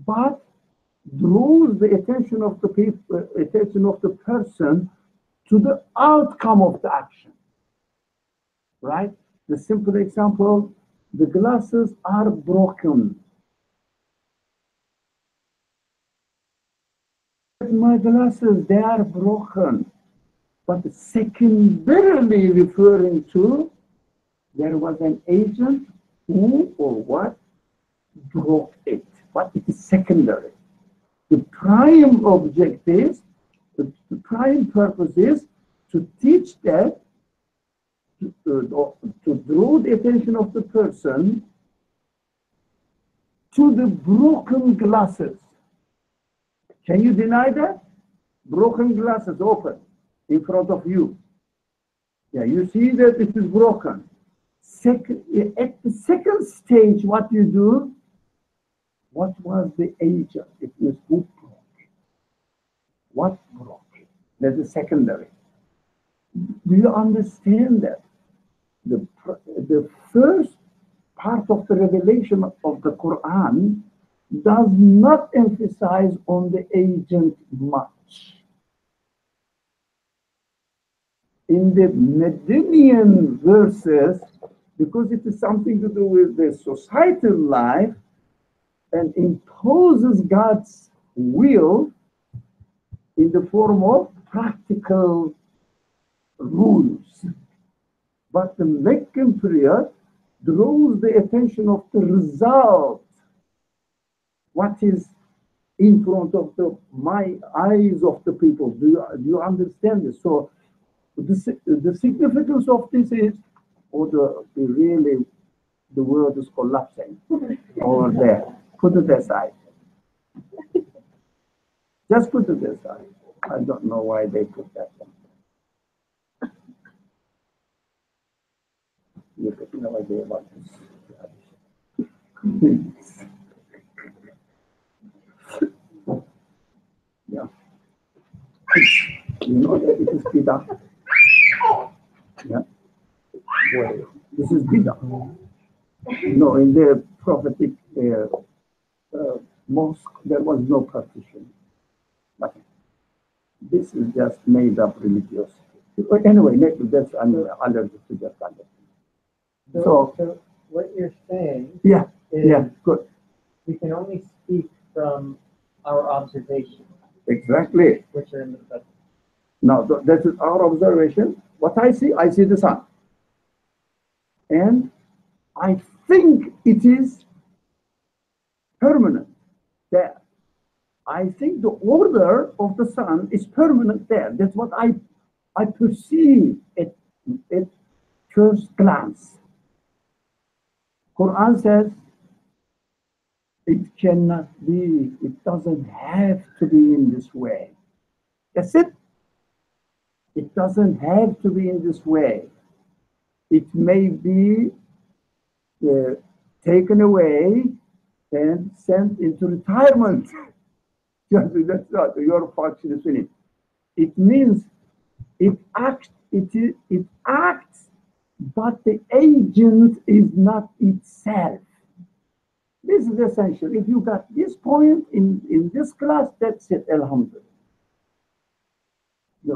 but draws the attention of the people, attention of the person to the outcome of the action. Right? The simple example, the glasses are broken. My glasses, they are broken. But secondarily referring to, there was an agent who or what broke it. But it is secondary. The prime objective, the prime purpose is to teach that, to draw the attention of the person to the broken glasses. Can you deny that? Broken glasses open in front of you. Yeah, you see that it is broken. At the second stage, what you do? What was the agent? It was who broke it. What broke it? That's the secondary. Do you understand that? The first part of the revelation of the Qur'an does not emphasize on the agent much. In the Medinian verses, because it is something to do with the societal life and imposes God's will in the form of practical rules. But the Meccan period draws the attention of the result. What is in front of my eyes of the people? Do you understand this? So the significance of this is, or really the world is collapsing over there. Put it aside. Just put it aside. I don't know why they put that one. You have no idea about this. Yeah. You know that it is bidah. Yeah. Well, this is bidah. No, in the prophetic mosque, there was no partition. But this is just made up religiosity. Anyway, that's I'm allergic to that kind of thing. So what you're saying Yeah, is yeah, good. we can only speak from our observations, Exactly. which are in the present. Now, that is our observation. What I see the sun. And I think it is permanent there. I think the order of the sun is permanent there. That's what I perceive at first glance. Quran says it cannot be, it doesn't have to be in this way. That's it. It doesn't have to be in this way. It may be taken away and sent into retirement. That's not your function is finished. It means it acts, it acts, but the agent is not itself. This is essential. If you got this point in this class, that's it, alhamdulillah.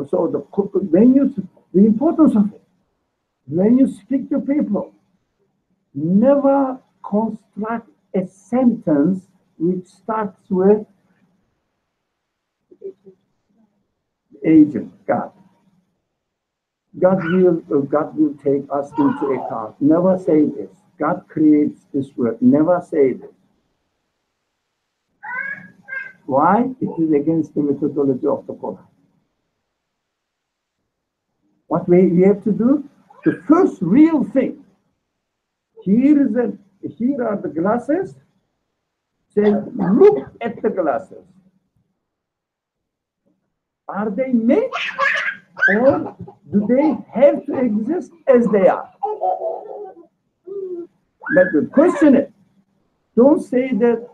So the importance of it, when you speak to people, never construct a sentence which starts with agent, God. God will take us into account. Never say this. God creates this world. Never say this. Why? It is against the methodology of the Quran. What we have to do, the first real thing. Here are the glasses. Say, look at the glasses. Are they made, or do they have to exist as they are? But question it. Don't say that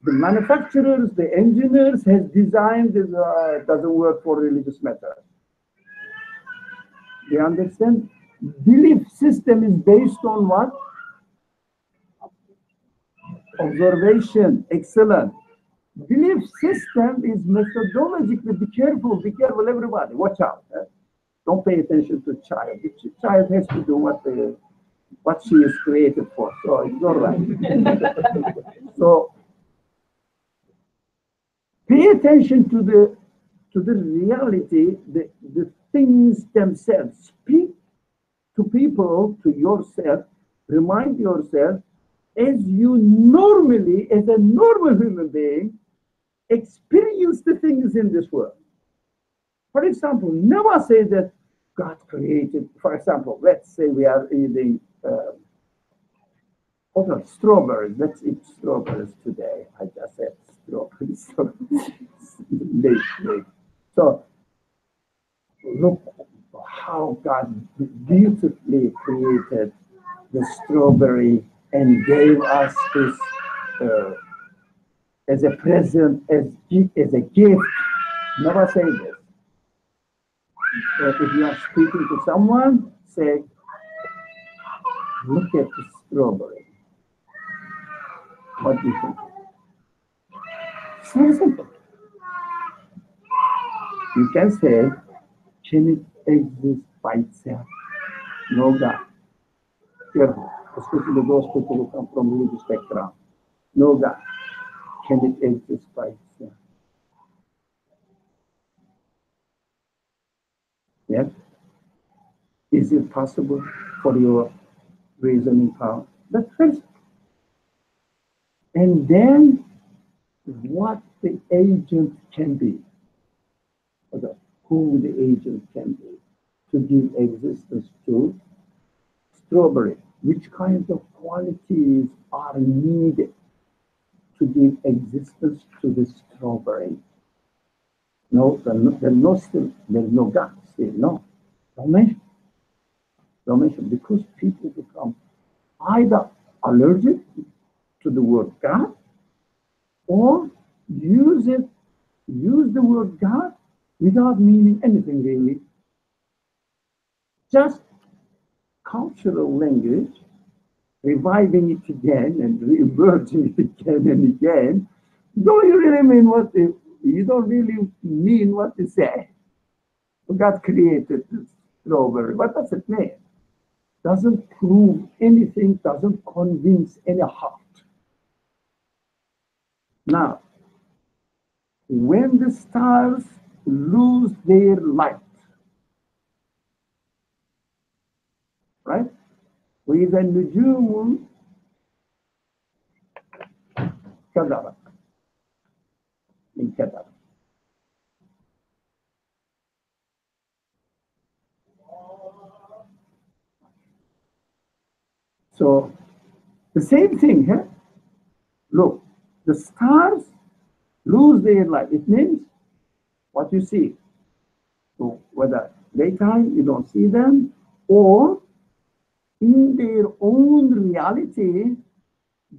the manufacturers, the engineers has designed this, doesn't work for religious matters. You understand? Belief system is based on what? Observation. Excellent. Belief system is methodologically, be careful, everybody. Watch out. Don't pay attention to child. The child has to do what she is created for. So it's all right. So pay attention to the reality, the things themselves. Speak to people, to yourself, remind yourself, as you normally, as a normal human being, experience the things in this world. For example, never say that God created, for example, let's say we are eating strawberries. Let's eat strawberries today. I just said strawberries. Late. So look how God beautifully created the strawberry and gave us this as a present, as a gift. Never say this. If you are speaking to someone, say, look at the strawberry. What do you think? It's very simple. You can say, can it exist by itself? No, God. Careful, especially those people who come from religious background. No, God. Can it exist by itself? Yes? Is it possible for your reasoning power? That's first. And then what the agent can be, who the agent can be to give existence to strawberry. Which kind of qualities are needed to give existence to the strawberry? No, there's no God. Still, no. Don't mention, because people become either allergic to the word God, or use the word God without meaning anything really. Just cultural language, reviving it again and re-emerging it again and again. Don't you really mean what you don't really mean what you say? God created this strawberry. What does it mean? Doesn't prove anything, doesn't convince any heart. Now, when the stars lose their light, right? وإذا النجوم كدرت من كدر. So the same thing here. Look, the stars lose their light. It means what you see. So whether daytime you don't see them, or in their own reality,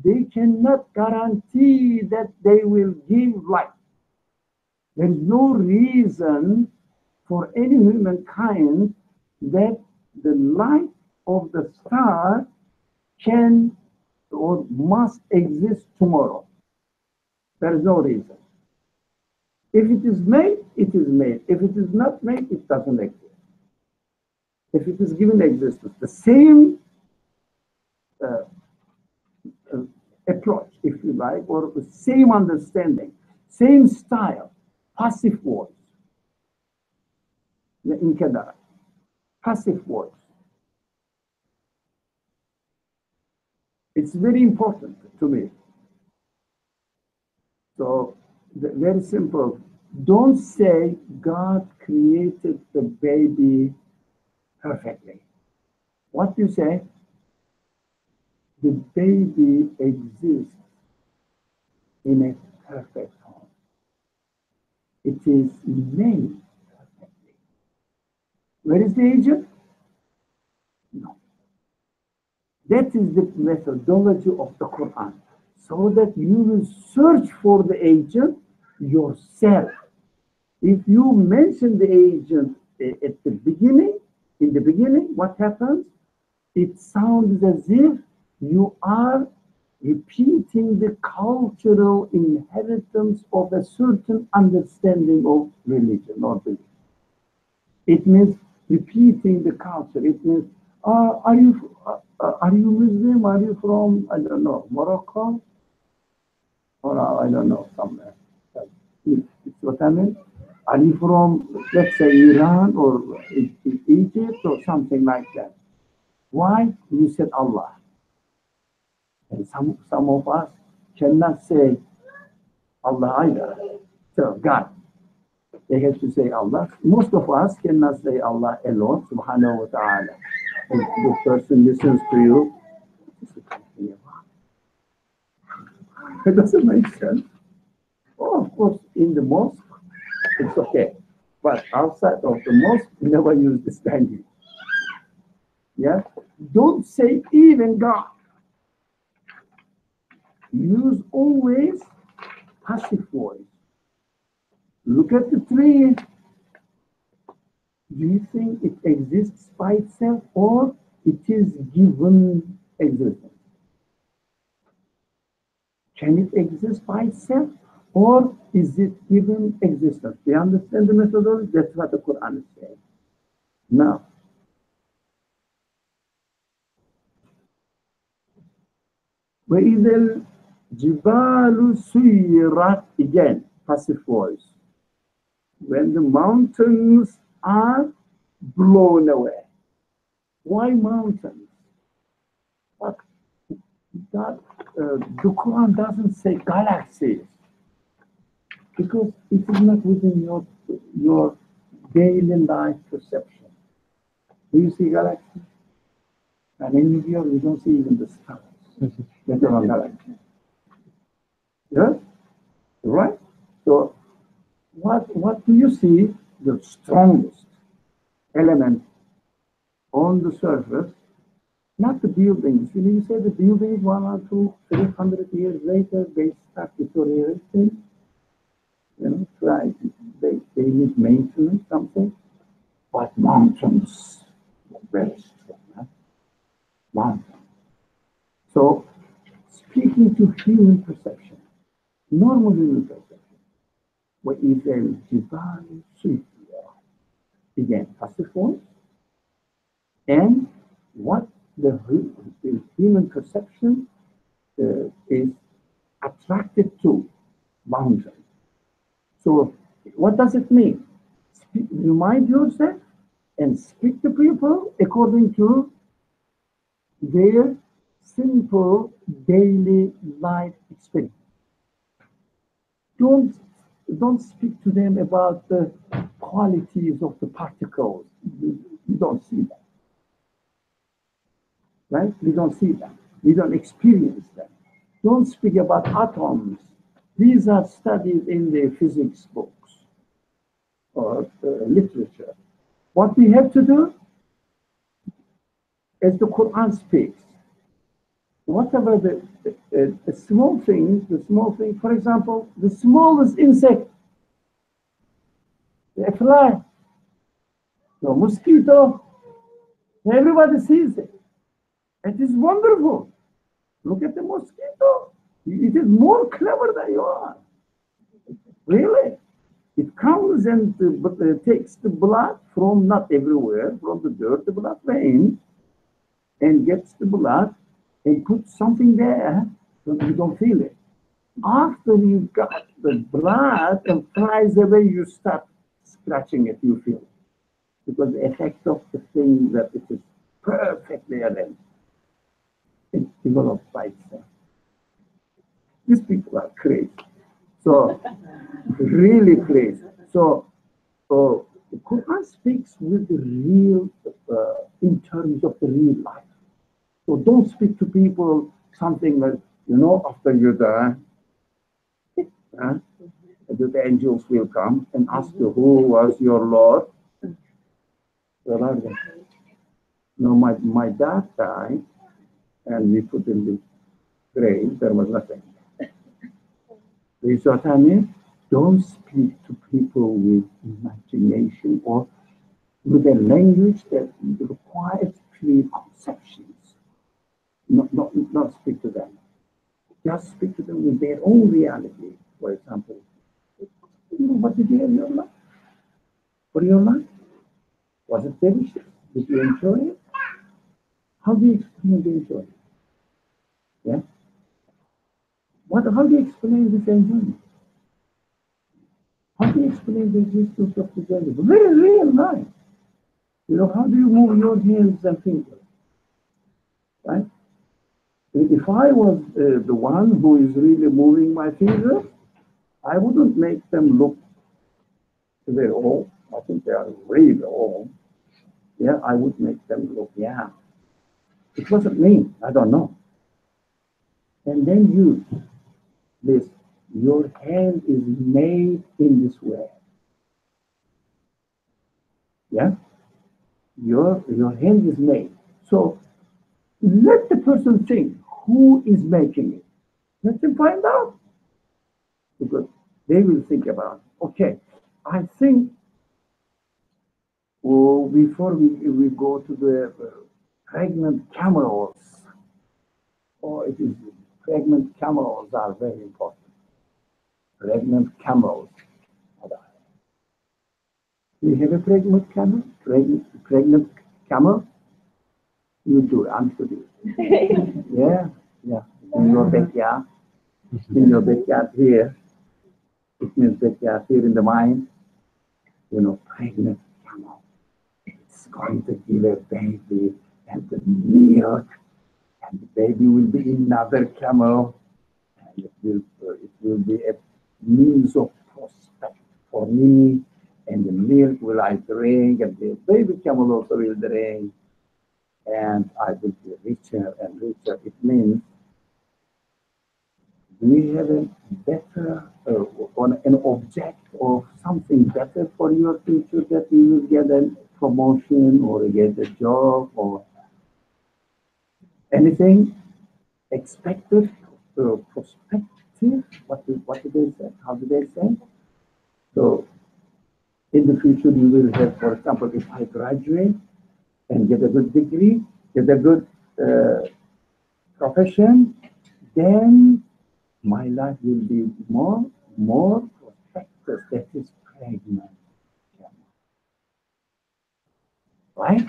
they cannot guarantee that they will give light. There is no reason for any humankind that the light of the star can or must exist tomorrow. There is no reason. If it is made, it is made. If it is not made, it doesn't exist. If it is given existence, the same approach, if you like, or the same understanding, same style, passive voice. In Kedara, passive voice. It's very important to me. So, very simple. Don't say God created the baby perfectly. What do you say? The baby exists in a perfect home. It is made perfectly. Where is the agent? No. That is the methodology of the Quran. So that you will search for the agent yourself. If you mention the agent at the beginning, in the beginning, what happens? It sounds as if you are repeating the cultural inheritance of a certain understanding of religion or belief. It means repeating the culture. It means, are you Muslim? Are you from, I don't know, Morocco? Or I don't know, somewhere. It's what I mean. Are you from, let's say, Iran or Egypt or something like that? Why? You said Allah. And some of us cannot say Allah either. So God. They have to say Allah. Most of us cannot say Allah alone, subhanahu wa ta'ala. If the person listens to you, it doesn't make sense. Oh, of course, in the mosque, it's okay. But outside of the mosque, we never use this language. Yeah? Don't say even God. Use always passive voice. Look at the tree. Do you think it exists by itself or it is given existence? Can it exist by itself or is it given existence? Do you understand the methodology? That's what the Quran is saying. Now, وَإِذَا الْجِبَالُ سُيِّرَتْ, again, passive voice. When the mountains are blown away. Why mountains? But God, the Quran doesn't say galaxies because it is not within your daily life perception. Do you see galaxies? And in New York, you don't see even the stars. Let alone galaxies. Yeah? Right? So, what do you see? The strongest element on the surface, not the buildings. You say the buildings 100 or 300 years later, they start deteriorating. You know, they need maintenance, something, but mountains, very strong, huh? Mountains. So, speaking to human perception, normal human perception, وإذا الجبال سيرت, again, passive voice, and what the human perception is attracted to, mountain. So what does it mean? Remind yourself and speak to people according to their simple daily life experience. Don't speak to them about the qualities of the particles. You don't see that. Right? We don't see that. We don't experience that. Don't speak about atoms. These are studied in the physics books or literature. What we have to do, as the Qur'an speaks, whatever the small thing, for example, the smallest insect, a fly, the mosquito, everybody sees it. It is wonderful. Look at the mosquito. It is more clever than you are. Really. It comes and takes the blood from not everywhere, from the dirt, the blood vein, and gets the blood and puts something there so you don't feel it. After you got the blood and flies away, you start scratching it, you feel it. Because the effect of the thing that it is perfectly aligned. It develops by itself. These people are crazy. So, really crazy. So the Quran speaks with the real, in terms of the real life. So don't speak to people something like, after you die, the angels will come and ask you, who was your Lord? Where are they? No, my dad died, and we put in the grave, there was nothing. This is what I mean? Don't speak to people with imagination or with a language that requires preconceptions. Not speak to them. Just speak to them with their own reality. For example, what did you have in your life? For your life? Was it delicious? Did you enjoy it? How do you explain the enjoyment? Yeah? How do you explain this enjoyment? How do you explain the existence of the journey? Very real life. How do you move your hands and fingers? Right? If I was the one who is really moving my fingers, I wouldn't make them look very old. I think they are really old. Yeah, I would make them look young. It wasn't me. I don't know. And then your hand is made in this way. Yeah? Your hand is made. So let the person think who is making it. Let them find out. Because they will think about, okay, I think before we go to the pregnant camels, pregnant camels are very important. Pregnant camels. Do you have a pregnant camel? Pregnant camel? You do, I'm sure you do. Yeah. In your backyard. In your backyard here. It means backyard here in the mind. Pregnant camel. It's going to give a baby and the milk. And the baby will be another camel. And it will be a means of prospect for me. And the milk will I drink, and the baby camel also will drink. And I will be richer and richer. It means we have a better, an object of something better for your future, that you will get a promotion or get a job or anything expected, prospective. What do they say? How do they say? So In the future, you will have, for example, if I graduate and get a good degree, get a good profession, then my life will be more prosperous. That is pregnant. Right?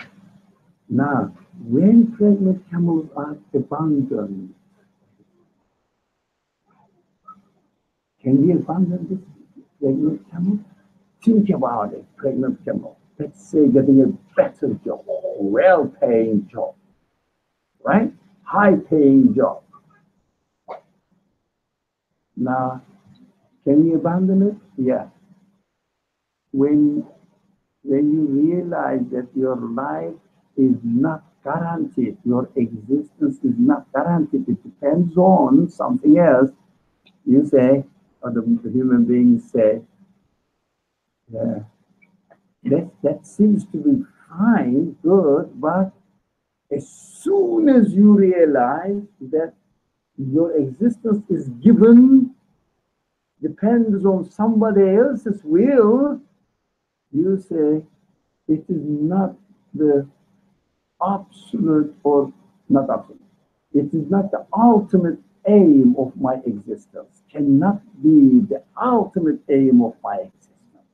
Now, when pregnant camels are abandoned, can we abandon this pregnant camel? Think about it, pregnant camel. Let's say getting a better job, well-paying job, right? High-paying job. Now, can we abandon it? Yeah. When you realize that your life is not guaranteed, your existence is not guaranteed, it depends on something else, you say, or the human beings say, yeah, that seems to be fine, good, but as soon as you realize that your existence is given, depends on somebody else's will, you say, it is not the absolute or not absolute. It is not the ultimate aim of my existence. Cannot be the ultimate aim of my existence.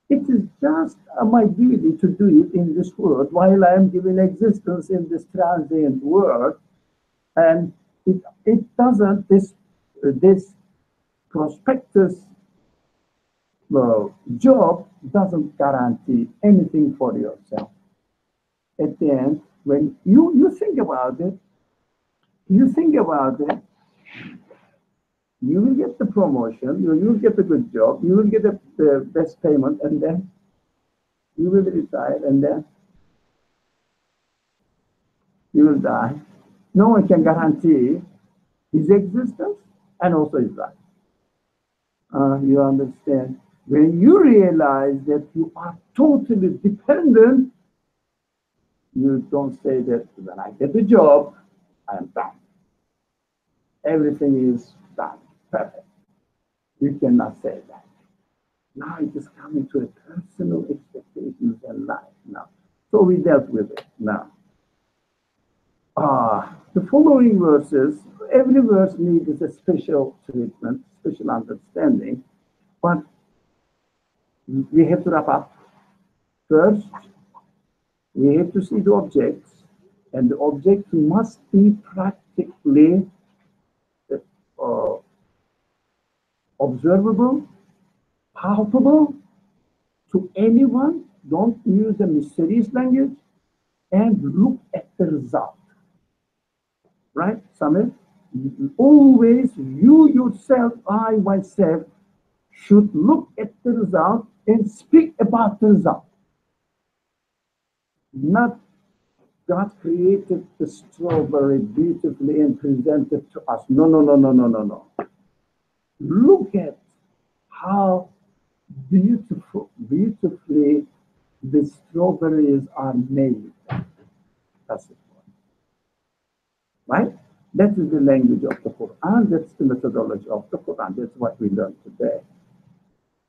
It is just my duty to do it in this world while I am giving existence in this transient world. And it doesn't, this prospectus job doesn't guarantee anything for yourself. At the end, when you think about it, you will get the promotion, you will get a good job, you will get the best payment, and then you will retire, and then you will die. No one can guarantee his existence and also his life. You understand? When you realize that you are totally dependent, you don't say that when I get the job, I am done. Everything is done, perfect. You cannot say that. Now it is coming to a personal expectations and life now. So we dealt with it now. The following verses, every verse needs a special treatment, special understanding, but we have to wrap up. First, we have to see the objects, and the object must be practically observable, palpable to anyone. Don't use a mysterious language, and look at the result. Right, Samir? Always you yourself, I myself, should look at the result and speak about the result. Not God created the strawberry beautifully and presented to us. No, no, no, no, no, no, no. Look at how beautifully the strawberries are made. That's it. Right? That is the language of the Qur'an. That's the methodology of the Qur'an. That's what we learned today.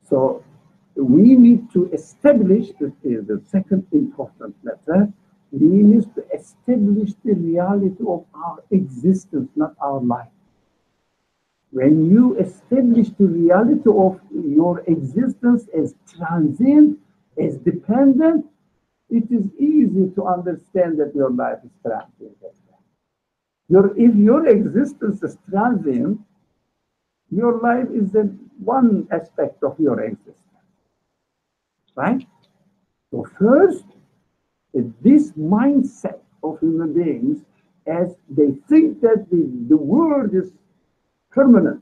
So we need to establish, this is the second important matter, we need to establish the reality of our existence, not our life. When you establish the reality of your existence as transient, as dependent, it is easy to understand that your life is transient. If your existence is transient, your life is one aspect of your existence. Right? So first, this mindset of human beings, as they think that the world is permanent,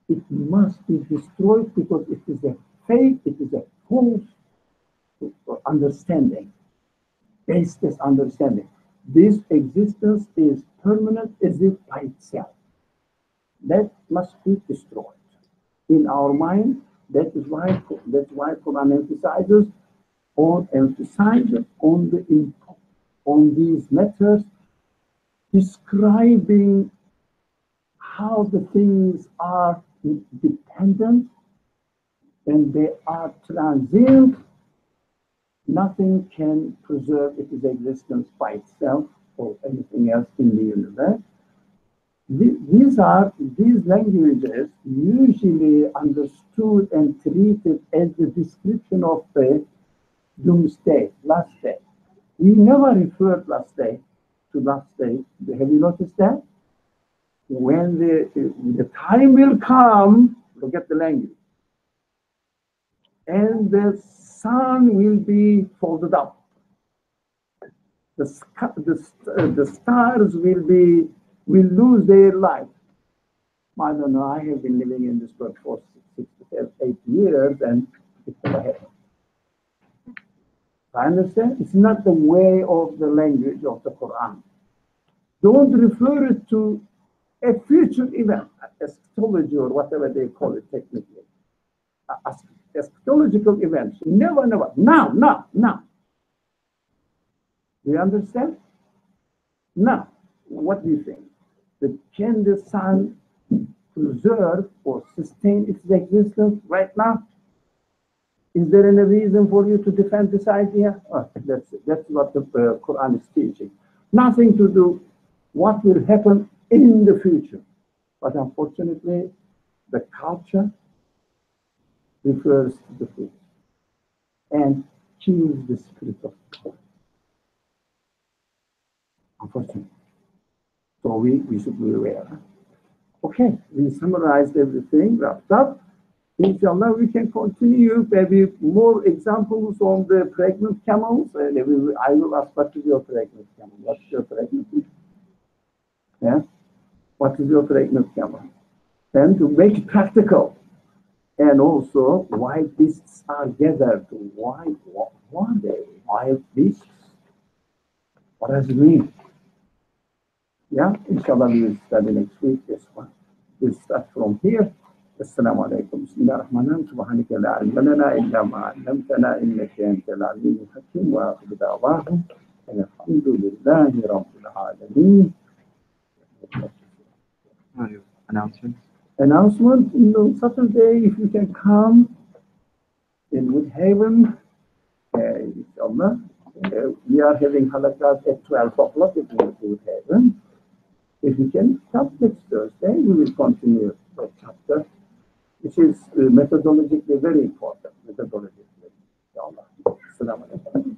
it must be destroyed because it is a fake, it is a false understanding, baseless understanding. This existence is permanent as if by itself. That must be destroyed in our mind. That's why Quran emphasizes on these matters, describing how the things are dependent, and they are transient. Nothing can preserve its existence by itself or anything else in the universe. These languages usually understood and treated as the description of the doomsday, last day. We never referred last day to last day. Have you noticed that? When the time will come, look at the language, and the sun will be folded up. The stars will lose their light. I don't know, I have been living in this world for 6 to 8 years, and it's never happened. I understand? It's not the way of the language of the Quran. Don't refer it to a future event, eschatology or whatever they call it technically. Eschatological events. Never. Now. Do you understand? Now, what do you think? Can the sun preserve or sustain its existence right now? Is there any reason for you to defend this idea? Oh, that's what the Quran is teaching. Nothing to do what will happen in the future. But unfortunately, the culture refers to the future and kills the spirit of God. Unfortunately. So we should be aware. Okay, we summarized everything, wrapped up. Inshallah, we can continue, maybe more examples on the pregnant camels. And I will ask, what is your pregnant camel? What's your pregnant camel? Yeah? What is your pregnant camel? And to make it practical. And also, wild beasts are gathered. Why are they wild beasts? What does it mean? Yeah, inshallah, we will study next week this one. We'll start from here. السلام عليكم بسم الله الرحمن الرحيم سبحانك لا علم لنا إلا ما علمتنا إنك أنت العليم الحكيم وآخر دعواهم الحمد لله رب العالمين. Announcement, Saturday, if you can come in Woodhaven, inshallah. We are having halakat at 12 o'clock in Woodhaven. If you can come next Thursday, we will continue the chapter, which is methodologically very important. Assalamu alaikum.